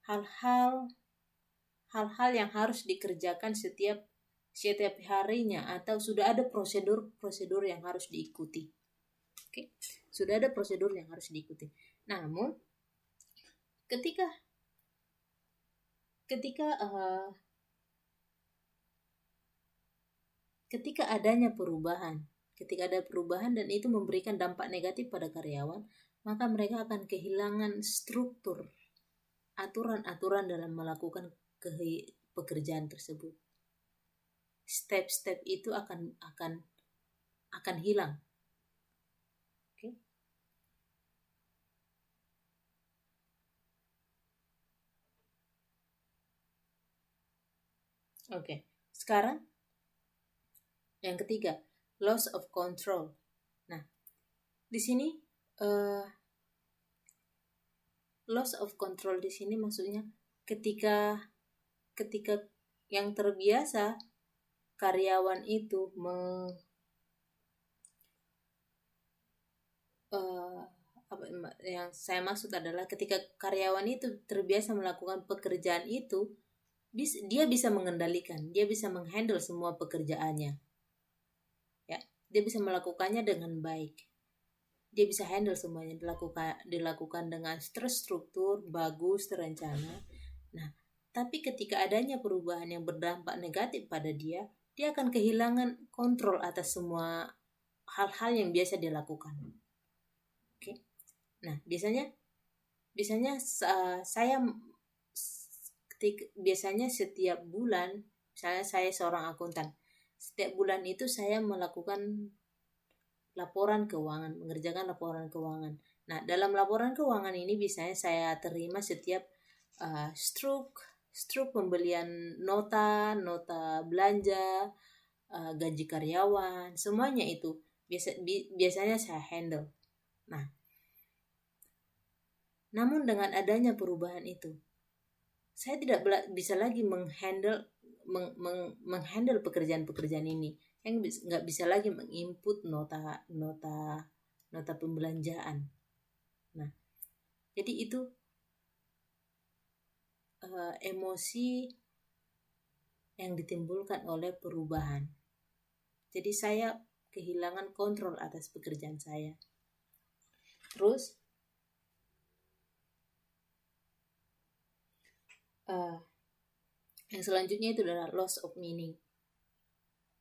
hal-hal yang harus dikerjakan setiap harinya, atau sudah ada prosedur yang harus diikuti. Oke, sudah ada prosedur yang harus diikuti. Namun ketika ada perubahan dan itu memberikan dampak negatif pada karyawan, maka mereka akan kehilangan struktur, aturan-aturan dalam melakukan pekerjaan tersebut. Step-step itu akan hilang. Oke. Sekarang yang ketiga, loss of control. Nah, di sini loss of control di sini maksudnya ketika yang terbiasa karyawan itu yang saya maksud adalah ketika karyawan itu terbiasa melakukan pekerjaan itu, dia bisa mengendalikan, dia bisa menghandle semua pekerjaannya, ya, dia bisa melakukannya dengan baik. dia bisa handle semuanya, dilakukan dengan terstruktur, bagus, terencana. Nah, tapi ketika adanya perubahan yang berdampak negatif pada dia akan kehilangan kontrol atas semua hal-hal yang biasa dia lakukan. Oke. Nah, biasanya saya biasanya setiap bulan, misalnya saya seorang akuntan, setiap bulan itu saya melakukan laporan keuangan, mengerjakan laporan keuangan. Nah, dalam laporan keuangan ini biasanya saya terima setiap struk pembelian nota belanja, gaji karyawan, semuanya itu biasanya saya handle. Nah, namun dengan adanya perubahan itu, saya tidak bisa lagi menghandle pekerjaan-pekerjaan ini. Saya nggak bisa lagi menginput nota pembelanjaan. Nah, jadi itu emosi yang ditimbulkan oleh perubahan. Jadi saya kehilangan kontrol atas pekerjaan saya. Terus yang selanjutnya itu adalah loss of meaning.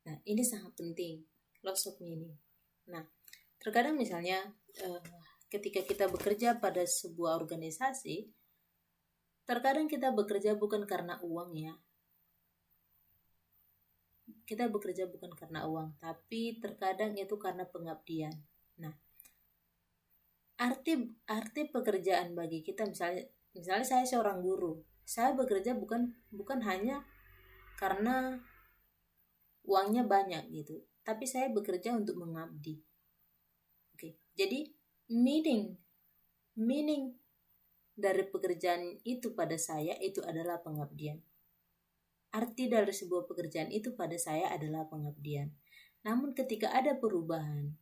Nah, ini sangat penting, loss of meaning. Nah, terkadang misalnya ketika kita bekerja pada sebuah organisasi, terkadang kita bekerja bukan karena uang ya. Kita bekerja bukan karena uang, tapi terkadang itu karena pengabdian. Nah, arti pekerjaan bagi kita, misalnya saya seorang guru, saya bekerja bukan hanya karena uangnya banyak gitu, tapi saya bekerja untuk mengabdi. Oke, jadi meaning dari pekerjaan itu pada saya itu adalah pengabdian. Arti dari sebuah pekerjaan itu pada saya adalah pengabdian. Namun ketika ada perubahan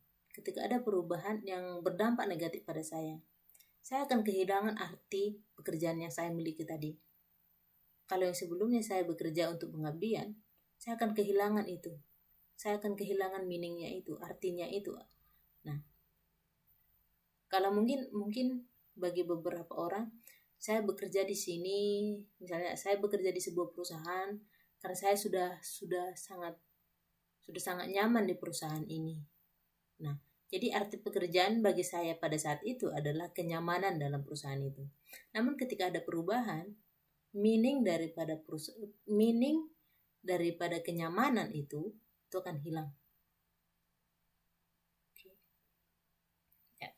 yang berdampak negatif pada saya akan kehilangan arti pekerjaan yang saya miliki tadi. Kalau yang sebelumnya saya bekerja untuk pengabdian, saya akan kehilangan itu. Saya akan kehilangan meaningnya itu, artinya itu. Nah, kalau mungkin bagi beberapa orang, saya bekerja di sini, misalnya saya bekerja di sebuah perusahaan karena saya sudah sangat nyaman di perusahaan ini. Nah, jadi arti pekerjaan bagi saya pada saat itu adalah kenyamanan dalam perusahaan itu. Namun ketika ada perubahan, meaning daripada kenyamanan itu akan hilang. Oke. Ya.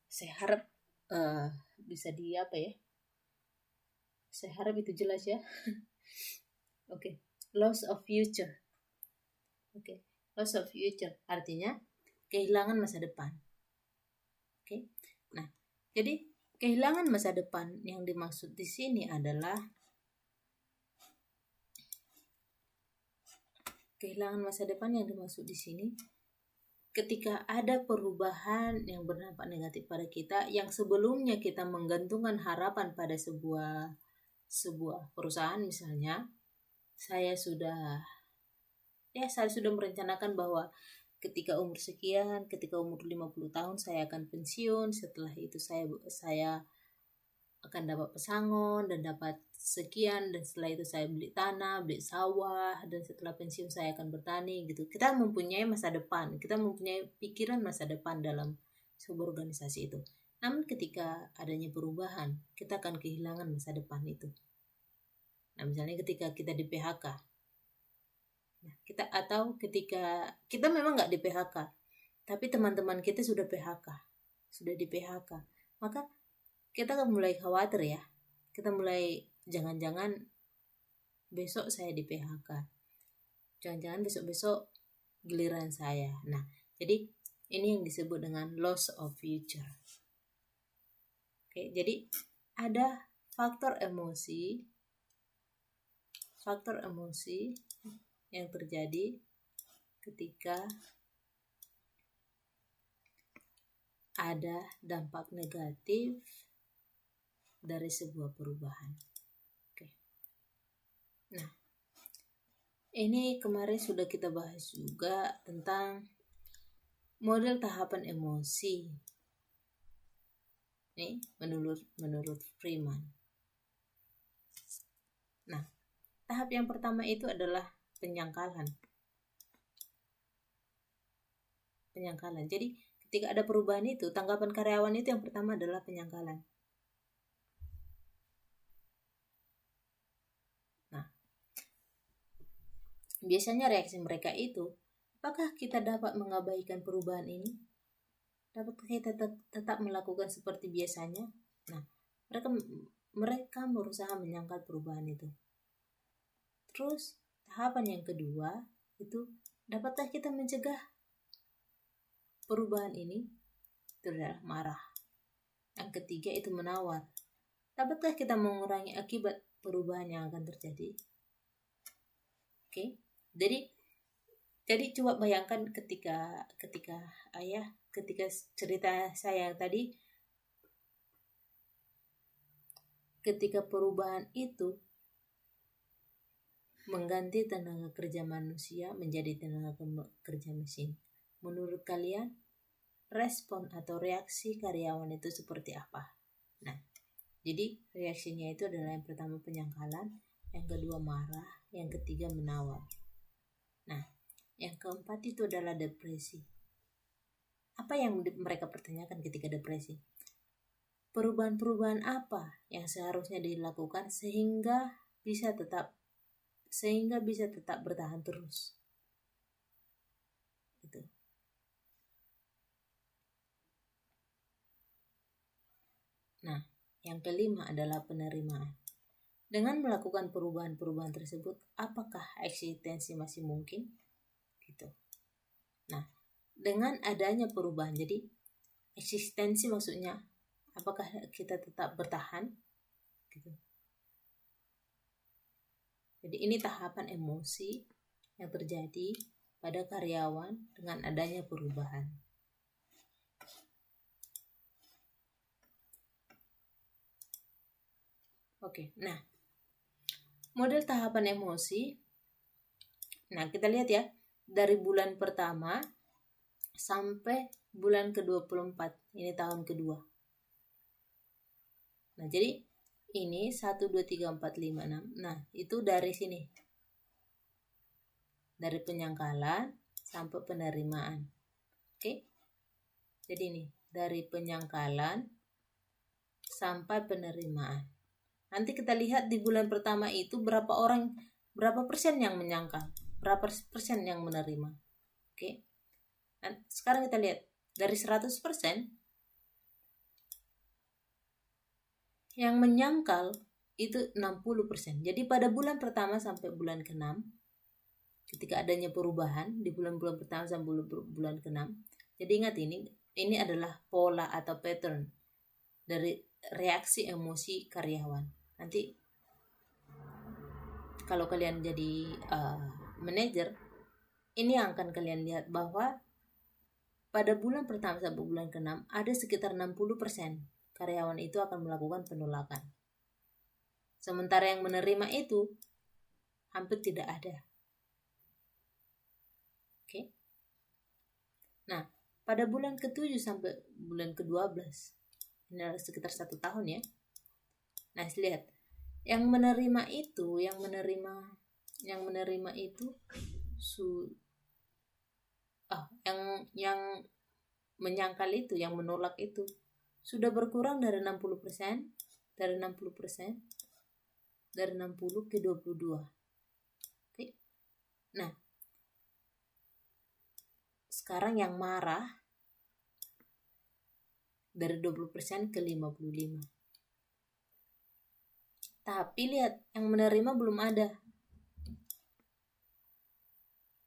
Saya harap bisa saya harap itu jelas ya. Oke. Loss of future. Oke. Loss of future artinya kehilangan masa depan. Oke. Nah, jadi kehilangan masa depan yang dimaksud di sini adalah ketika ada perubahan yang berdampak negatif pada kita, yang sebelumnya kita menggantungkan harapan pada sebuah perusahaan misalnya, saya sudah merencanakan bahwa ketika umur sekian, ketika umur 50 tahun saya akan pensiun, setelah itu saya akan dapat pesangon dan dapat sekian, dan setelah itu saya beli tanah, beli sawah, dan setelah pensiun saya akan bertani gitu. Kita mempunyai masa depan, kita mempunyai pikiran masa depan dalam sebuah organisasi itu. Namun ketika adanya perubahan, kita akan kehilangan masa depan itu. Nah, misalnya ketika kita di PHK, ketika kita memang nggak di PHK, tapi teman-teman kita sudah di PHK, maka kita akan mulai khawatir ya. Kita mulai jangan-jangan besok saya di PHK. Jangan-jangan besok-besok giliran saya. Nah, jadi ini yang disebut dengan loss of future. Oke, jadi ada faktor emosi yang terjadi ketika ada dampak negatif dari sebuah perubahan. Oke. Nah, ini kemarin sudah kita bahas juga tentang Model tahapan emosi. Ini menurut Freeman. Nah, tahap yang pertama itu adalah penyangkalan. Jadi ketika ada perubahan itu, tanggapan karyawan itu yang pertama adalah penyangkalan. Nah, biasanya reaksi mereka itu, apakah kita dapat mengabaikan perubahan ini? Dapatkah kita tetap melakukan seperti biasanya? Nah, mereka berusaha menyangkal perubahan itu. Terus tahapan yang kedua itu, dapatkah kita mencegah perubahan ini? Itu adalah marah. Yang ketiga itu menawar. Dapatkah kita mengurangi akibat perubahan yang akan terjadi? Oke. Jadi coba bayangkan ketika cerita saya tadi, ketika perubahan itu mengganti tenaga kerja manusia menjadi tenaga kerja mesin. Menurut kalian, respon atau reaksi karyawan itu seperti apa? Nah, jadi reaksinya itu adalah yang pertama penyangkalan, yang kedua marah, yang ketiga menawar. Nah, yang keempat itu adalah depresi. Apa yang mereka pertanyakan ketika depresi? Perubahan-perubahan apa yang seharusnya dilakukan sehingga bisa tetap bertahan terus? Gitu. Nah, yang kelima adalah penerimaan. Dengan melakukan perubahan-perubahan tersebut, apakah eksistensi masih mungkin? Gitu. Nah, dengan adanya perubahan, jadi eksistensi maksudnya apakah kita tetap bertahan? Gitu. Jadi ini tahapan emosi yang terjadi pada karyawan dengan adanya perubahan. Oke, nah model tahapan emosi. Nah, kita lihat ya, dari bulan pertama sampai bulan ke-24, ini tahun kedua. Nah, jadi ini 1, 2, 3, 4, 5, 6. Nah, itu dari sini. Dari penyangkalan sampai penerimaan. Oke? Jadi ini, dari penyangkalan sampai penerimaan. Nanti kita lihat di bulan pertama itu berapa persen yang menyangkal, berapa persen yang menerima. Oke? Nah, sekarang kita lihat dari 100%, yang menyangkal itu 60%. Jadi pada bulan pertama sampai bulan ke-6, ketika adanya perubahan di bulan-bulan pertama sampai bulan ke-6. Jadi ingat, ini adalah pola atau pattern dari reaksi emosi karyawan. Nanti kalau kalian jadi manajer, ini yang akan kalian lihat bahwa pada bulan pertama sampai bulan ke-6 ada sekitar 60% karyawan itu akan melakukan penolakan. Sementara yang menerima itu hampir tidak ada. Oke. Nah, pada bulan ke-7 sampai bulan ke-12, ini adalah sekitar 1 tahun ya. Nah, lihat. Yang menerima itu yang menyangkal itu, yang menolak itu sudah berkurang dari 60%, dari 60 ke 22. Oke. Nah, sekarang yang marah dari 20% ke 55. Tapi lihat, yang menerima belum ada.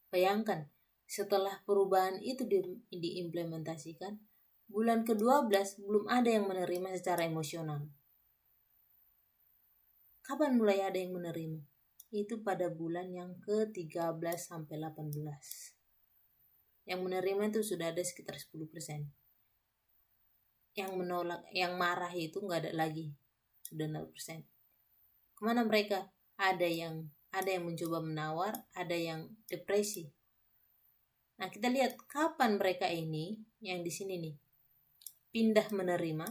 Bayangkan, setelah perubahan itu diimplementasikan, bulan ke-12 belum ada yang menerima secara emosional. Kapan mulai ada yang menerima? Itu pada bulan yang ke-13 sampai 18. Yang menerima itu sudah ada sekitar 10%. Yang menolak, yang marah itu nggak ada lagi, sudah 0%. Kemana mereka? Ada yang mencoba menawar, ada yang depresi. Nah, kita lihat kapan mereka ini, yang di sini nih, pindah menerima.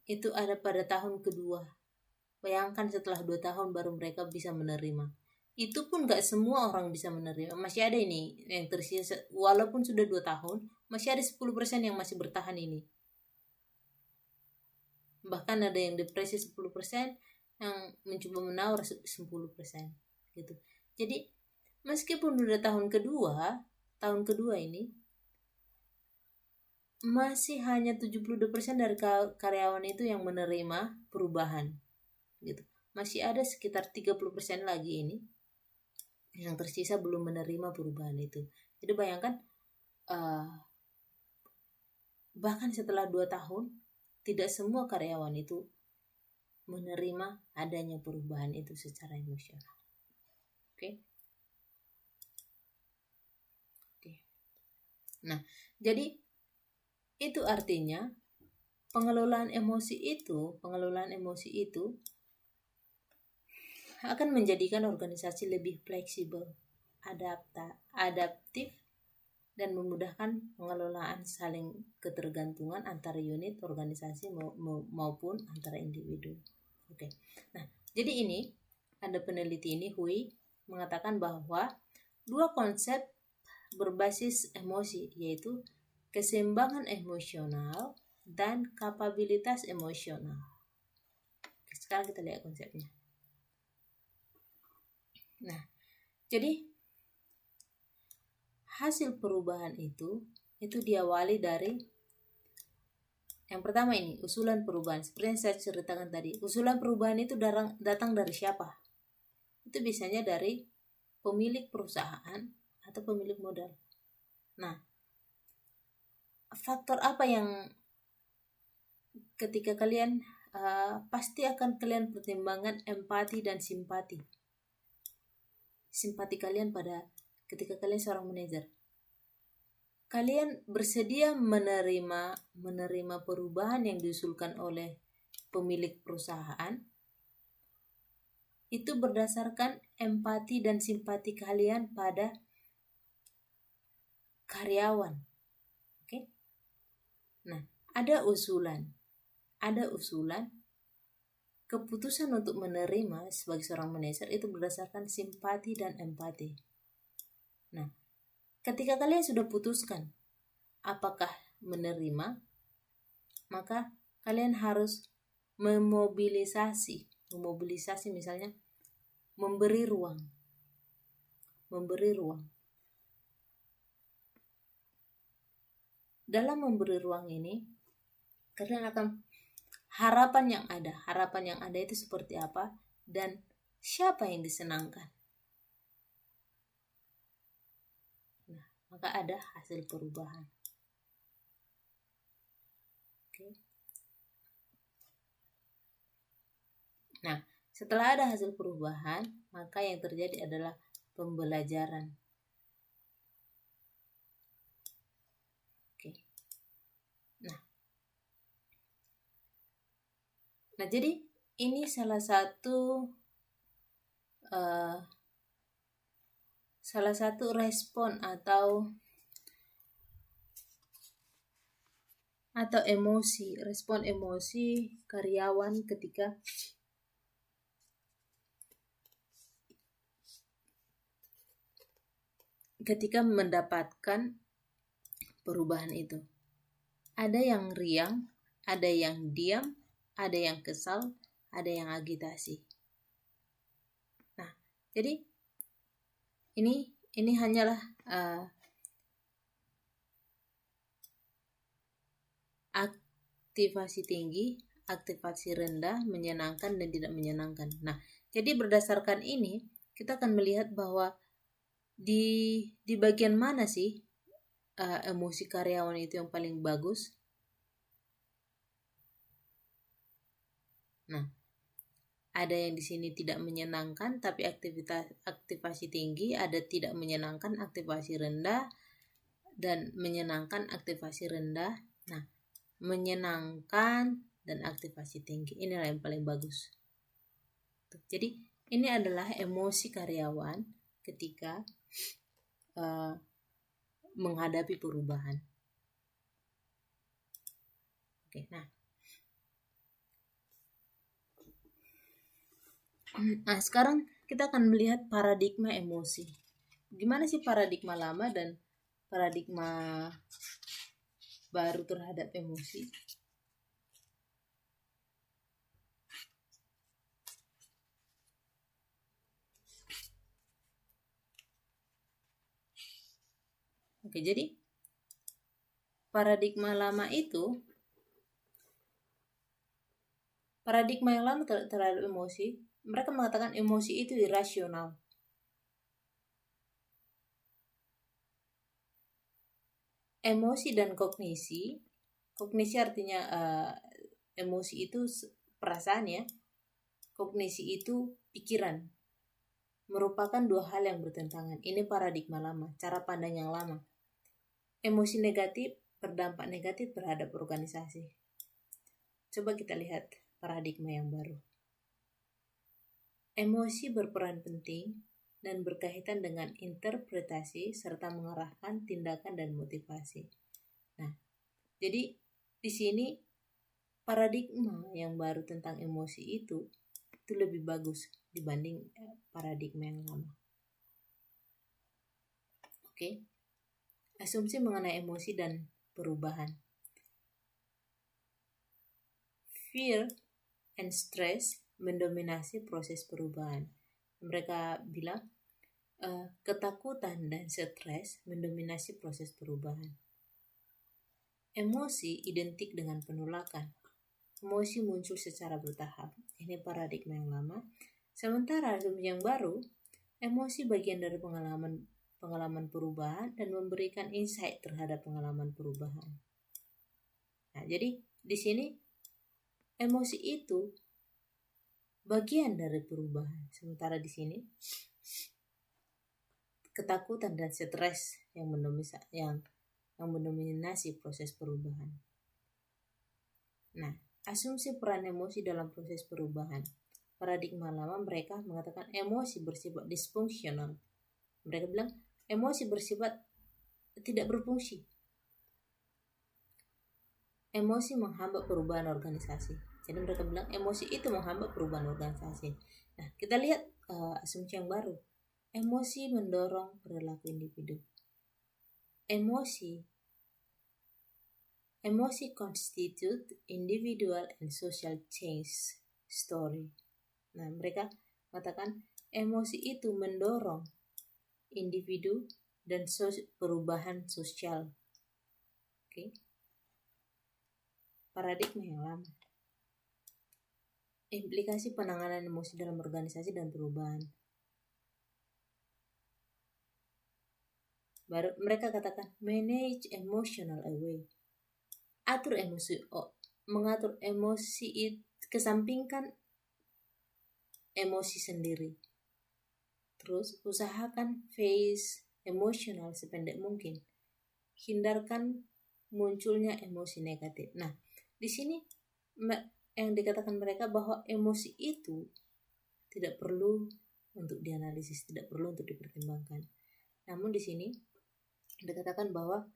Itu ada pada tahun kedua. Bayangkan setelah 2 tahun baru mereka bisa menerima. Itu pun gak semua orang bisa menerima. Masih ada ini yang tersisa, walaupun sudah 2 tahun, masih ada 10% yang masih bertahan ini. Bahkan ada yang depresi 10%, yang mencoba menawar 10%. Gitu. Jadi, meskipun udah tahun kedua ini, masih hanya 72% dari karyawan itu yang menerima perubahan. Gitu. Masih ada sekitar 30% lagi ini yang tersisa belum menerima perubahan itu. Jadi bayangkan, bahkan setelah 2 tahun, tidak semua karyawan itu menerima adanya perubahan itu secara emosional. Oke. Nah, jadi itu artinya pengelolaan emosi itu akan menjadikan organisasi lebih fleksibel, adaptif, dan memudahkan pengelolaan saling ketergantungan antara unit organisasi maupun antara individu. Oke. Nah, jadi ini ada peneliti ini Hui mengatakan bahwa 2 konsep berbasis emosi, yaitu keseimbangan emosional dan kapabilitas emosional. Sekarang kita lihat konsepnya. Nah, jadi hasil perubahan itu diawali dari yang pertama ini, usulan perubahan. Seperti yang saya ceritakan tadi, usulan perubahan itu datang dari siapa? Itu biasanya dari pemilik perusahaan atau pemilik modal. Nah, faktor apa yang ketika kalian pasti akan kalian pertimbangkan empati dan simpati. Simpati kalian pada ketika kalian seorang manajer. Kalian bersedia menerima perubahan yang diusulkan oleh pemilik perusahaan itu berdasarkan empati dan simpati kalian pada karyawan. Oke? Nah, ada usulan. Keputusan untuk menerima sebagai seorang manajer itu berdasarkan simpati dan empati. Nah, ketika kalian sudah putuskan apakah menerima, maka kalian harus memobilisasi misalnya memberi ruang. Dalam memberi ruang ini, kalian akan harapan yang ada itu seperti apa dan siapa yang disenangkan. Nah, maka ada hasil perubahan. Oke. Nah, setelah ada hasil perubahan, maka yang terjadi adalah pembelajaran. Oke. Nah, jadi ini salah satu respon atau respon emosi karyawan ketika mendapatkan perubahan itu. Ada yang riang, ada yang diam, ada yang kesal, ada yang agitasi. Nah, jadi ini hanyalah aktivasi tinggi, aktivasi rendah, menyenangkan dan tidak menyenangkan. Nah, jadi berdasarkan ini kita akan melihat bahwa di bagian mana sih emosi karyawan itu yang paling bagus. Nah, ada yang di sini tidak menyenangkan tapi aktivasi tinggi, ada tidak menyenangkan aktivasi rendah, dan menyenangkan aktivasi rendah. Nah, menyenangkan dan aktivasi tinggi inilah yang paling bagus. Jadi ini adalah emosi karyawan ketika menghadapi perubahan. Oke, nah sekarang kita akan melihat paradigma emosi. Gimana sih paradigma lama dan paradigma baru terhadap emosi? Oke, jadi paradigma lama itu, paradigma yang lama terhadap emosi, mereka mengatakan emosi itu irasional. Emosi dan kognisi artinya emosi itu perasaan ya, kognisi itu pikiran, merupakan dua hal yang bertentangan. Ini paradigma lama, cara pandang yang lama. Emosi negatif berdampak negatif terhadap organisasi. Coba kita lihat paradigma yang baru. Emosi berperan penting dan berkaitan dengan interpretasi serta mengarahkan tindakan dan motivasi. Nah, jadi di sini paradigma yang baru tentang emosi itu lebih bagus dibanding paradigma yang lama. Oke. Asumsi mengenai emosi dan perubahan. Fear and stress mendominasi proses perubahan. Mereka bilang ketakutan dan stres mendominasi proses perubahan. Emosi identik dengan penolakan. Emosi muncul secara bertahap. Ini paradigma yang lama. Sementara yang baru, emosi bagian dari pengalaman perubahan dan memberikan insight terhadap pengalaman perubahan. Nah, jadi di sini emosi itu bagian dari perubahan. Sementara di sini ketakutan dan stres yang mendominasi proses perubahan. Nah, asumsi peran emosi dalam proses perubahan. Paradigma lama mereka mengatakan emosi bersifat disfungsional. Mereka bilang emosi bersifat tidak berfungsi. Emosi menghambat perubahan organisasi. Jadi mereka bilang emosi itu menghambat perubahan organisasi. Nah, kita lihat asumsi yang baru. Emosi mendorong perilaku individu. Emosi constitute individual and social change story. Nah, mereka mengatakan emosi itu mendorong individu dan perubahan sosial. Oke. Paradigma yang lama. Implikasi penanganan emosi dalam organisasi dan perubahan. Baru mereka katakan manage emotional away. Mengatur emosi, kesampingkan emosi sendiri. Terus usahakan face emosional sependek mungkin. Hindarkan munculnya emosi negatif. Nah, di sini yang dikatakan mereka bahwa emosi itu tidak perlu untuk dianalisis, tidak perlu untuk dipertimbangkan. Namun di sini dikatakan bahwa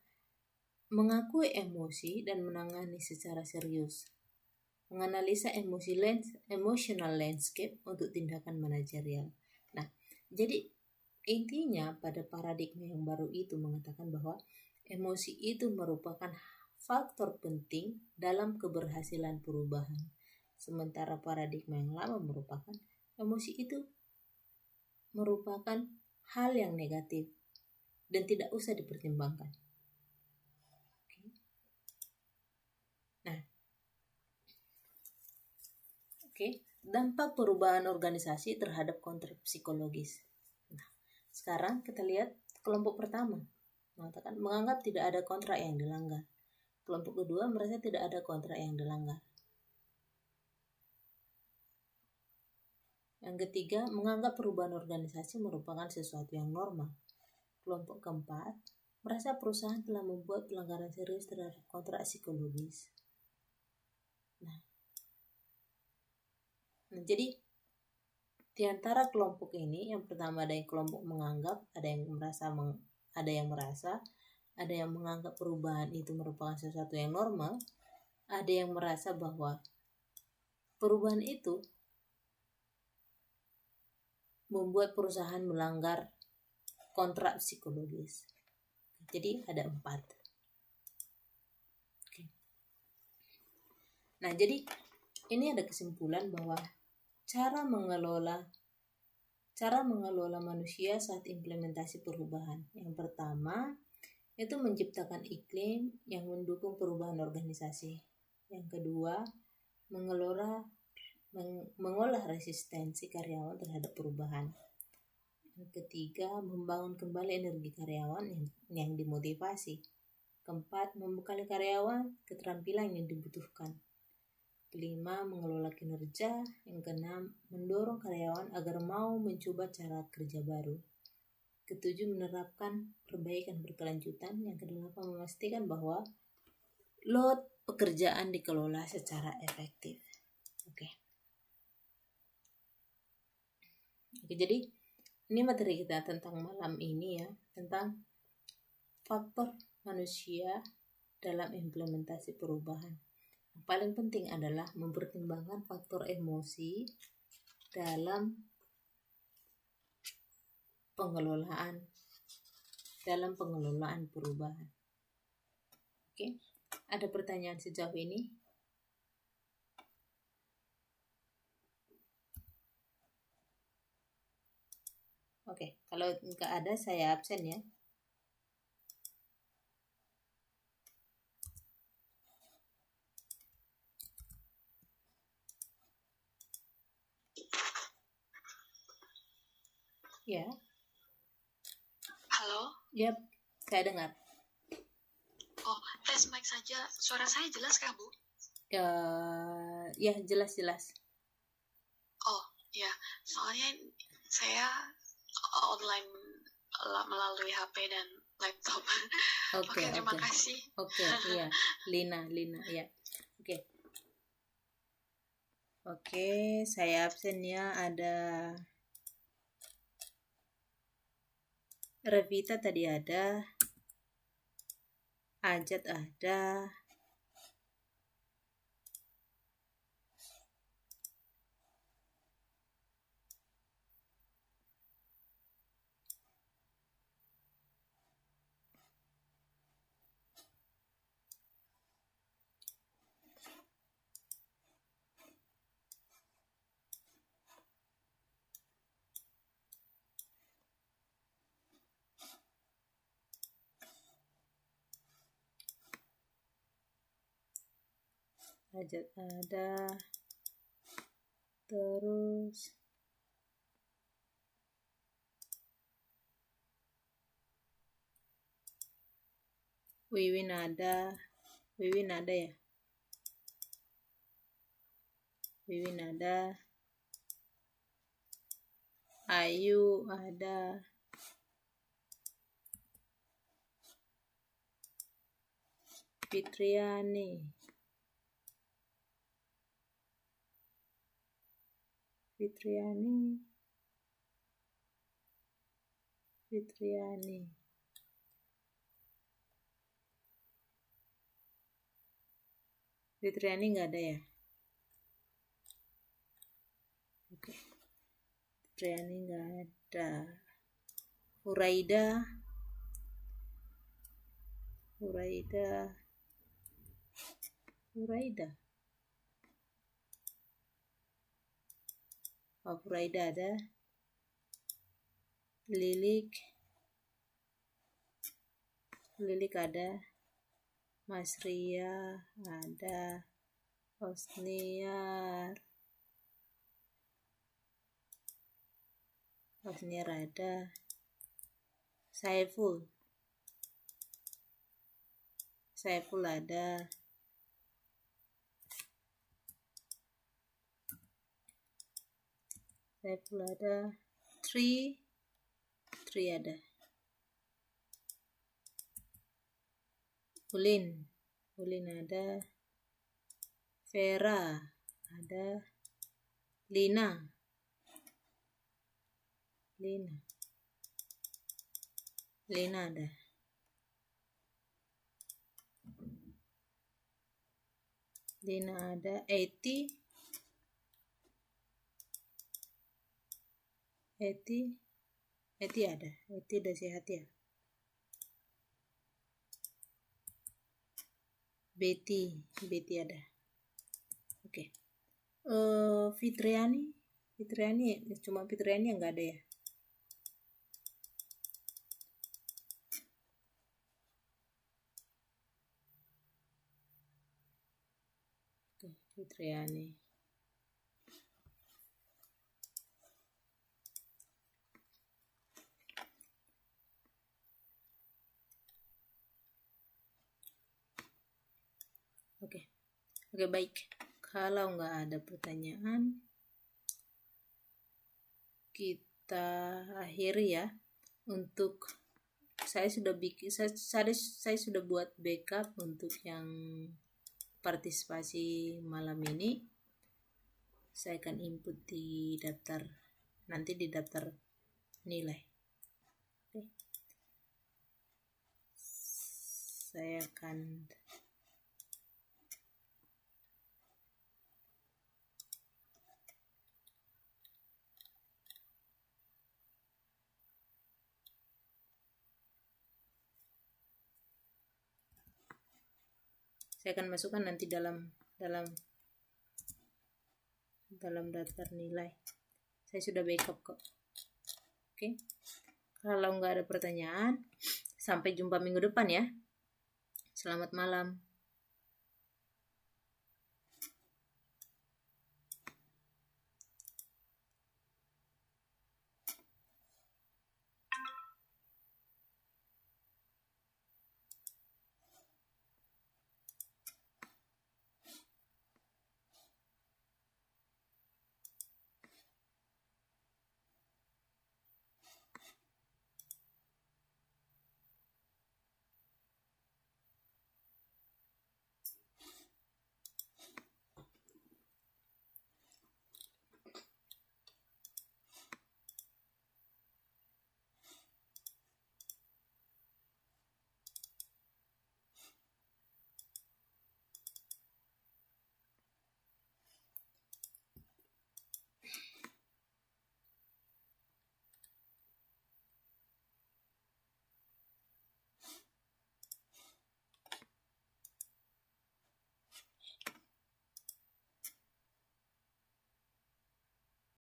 mengakui emosi dan menangani secara serius, menganalisa emotional landscape untuk tindakan manajerial. Nah, jadi intinya pada paradigma yang baru itu mengatakan bahwa emosi itu merupakan faktor penting dalam keberhasilan perubahan. Sementara paradigma yang lama merupakan emosi itu merupakan hal yang negatif dan tidak usah dipertimbangkan. Dampak perubahan organisasi terhadap kontrak psikologis. Nah, sekarang kita lihat kelompok pertama mengatakan menganggap tidak ada kontrak yang dilanggar. Kelompok kedua merasa tidak ada kontrak yang dilanggar. Yang ketiga menganggap perubahan organisasi merupakan sesuatu yang normal. Kelompok keempat merasa perusahaan telah membuat pelanggaran serius terhadap kontrak psikologis. Nah, jadi Di antara kelompok ini, yang pertama ada yang kelompok menganggap, ada yang merasa, ada yang menganggap perubahan itu merupakan sesuatu yang normal, ada yang merasa bahwa perubahan itu membuat perusahaan melanggar kontrak psikologis. Jadi ada 4. Oke. Nah, jadi ini ada kesimpulan bahwa cara mengelola manusia saat implementasi perubahan. Yang pertama, itu menciptakan iklim yang mendukung perubahan organisasi. Yang kedua, mengolah resistensi karyawan terhadap perubahan. Yang ketiga, membangun kembali energi karyawan yang dimotivasi. Keempat, membekali karyawan keterampilan yang dibutuhkan. Kelima, mengelola kinerja. Yang keenam, mendorong karyawan agar mau mencoba cara kerja baru. Ketujuh, menerapkan perbaikan berkelanjutan. Yang kedelapan, memastikan bahwa load pekerjaan dikelola secara efektif. Oke, jadi ini materi kita tentang malam ini ya, tentang faktor manusia dalam implementasi perubahan. Yang paling penting adalah mempertimbangkan faktor emosi dalam pengelolaan perubahan. Oke, ada pertanyaan sejauh ini? Oke, kalau nggak ada saya absen ya. Ya. Halo? Yap, saya dengar. Oh, tes mic saja. Suara saya jelas kah, Bu? Ya, jelas. Oh, ya. Soalnya saya online melalui HP dan laptop. Oke, terima kasih. Oke, iya. Lina, ya. Oke, saya absen ya. Ada Revita tadi ada. Ajat ada. Ajat ada. Terus Wiwin ada ya. Wiwin ada. Ayu ada. Fitriani nggak ada ya? Oke. Fitriani nggak ada. Huraida Oh, Huraida ada. Lilik ada. Mas Ria ada. Osniar ada. Saiful ada. Tri ada. Ulin ada. Vera ada. Lina Lina ada. Lina ada. Eti ada. Eti udah sehat ya. Betty ada. Oke. Fitriani cuma Fitriani yang nggak ada ya. Oke, Fitriani. Oke, baik. Kalau nggak ada pertanyaan, kita akhiri ya. Untuk saya sudah buat backup untuk yang partisipasi malam ini. Saya akan input di daftar nilai. Oke. Saya akan masukkan nanti dalam daftar nilai. Saya sudah backup kok. Oke. Kalau nggak ada pertanyaan, sampai jumpa minggu depan ya. Selamat malam.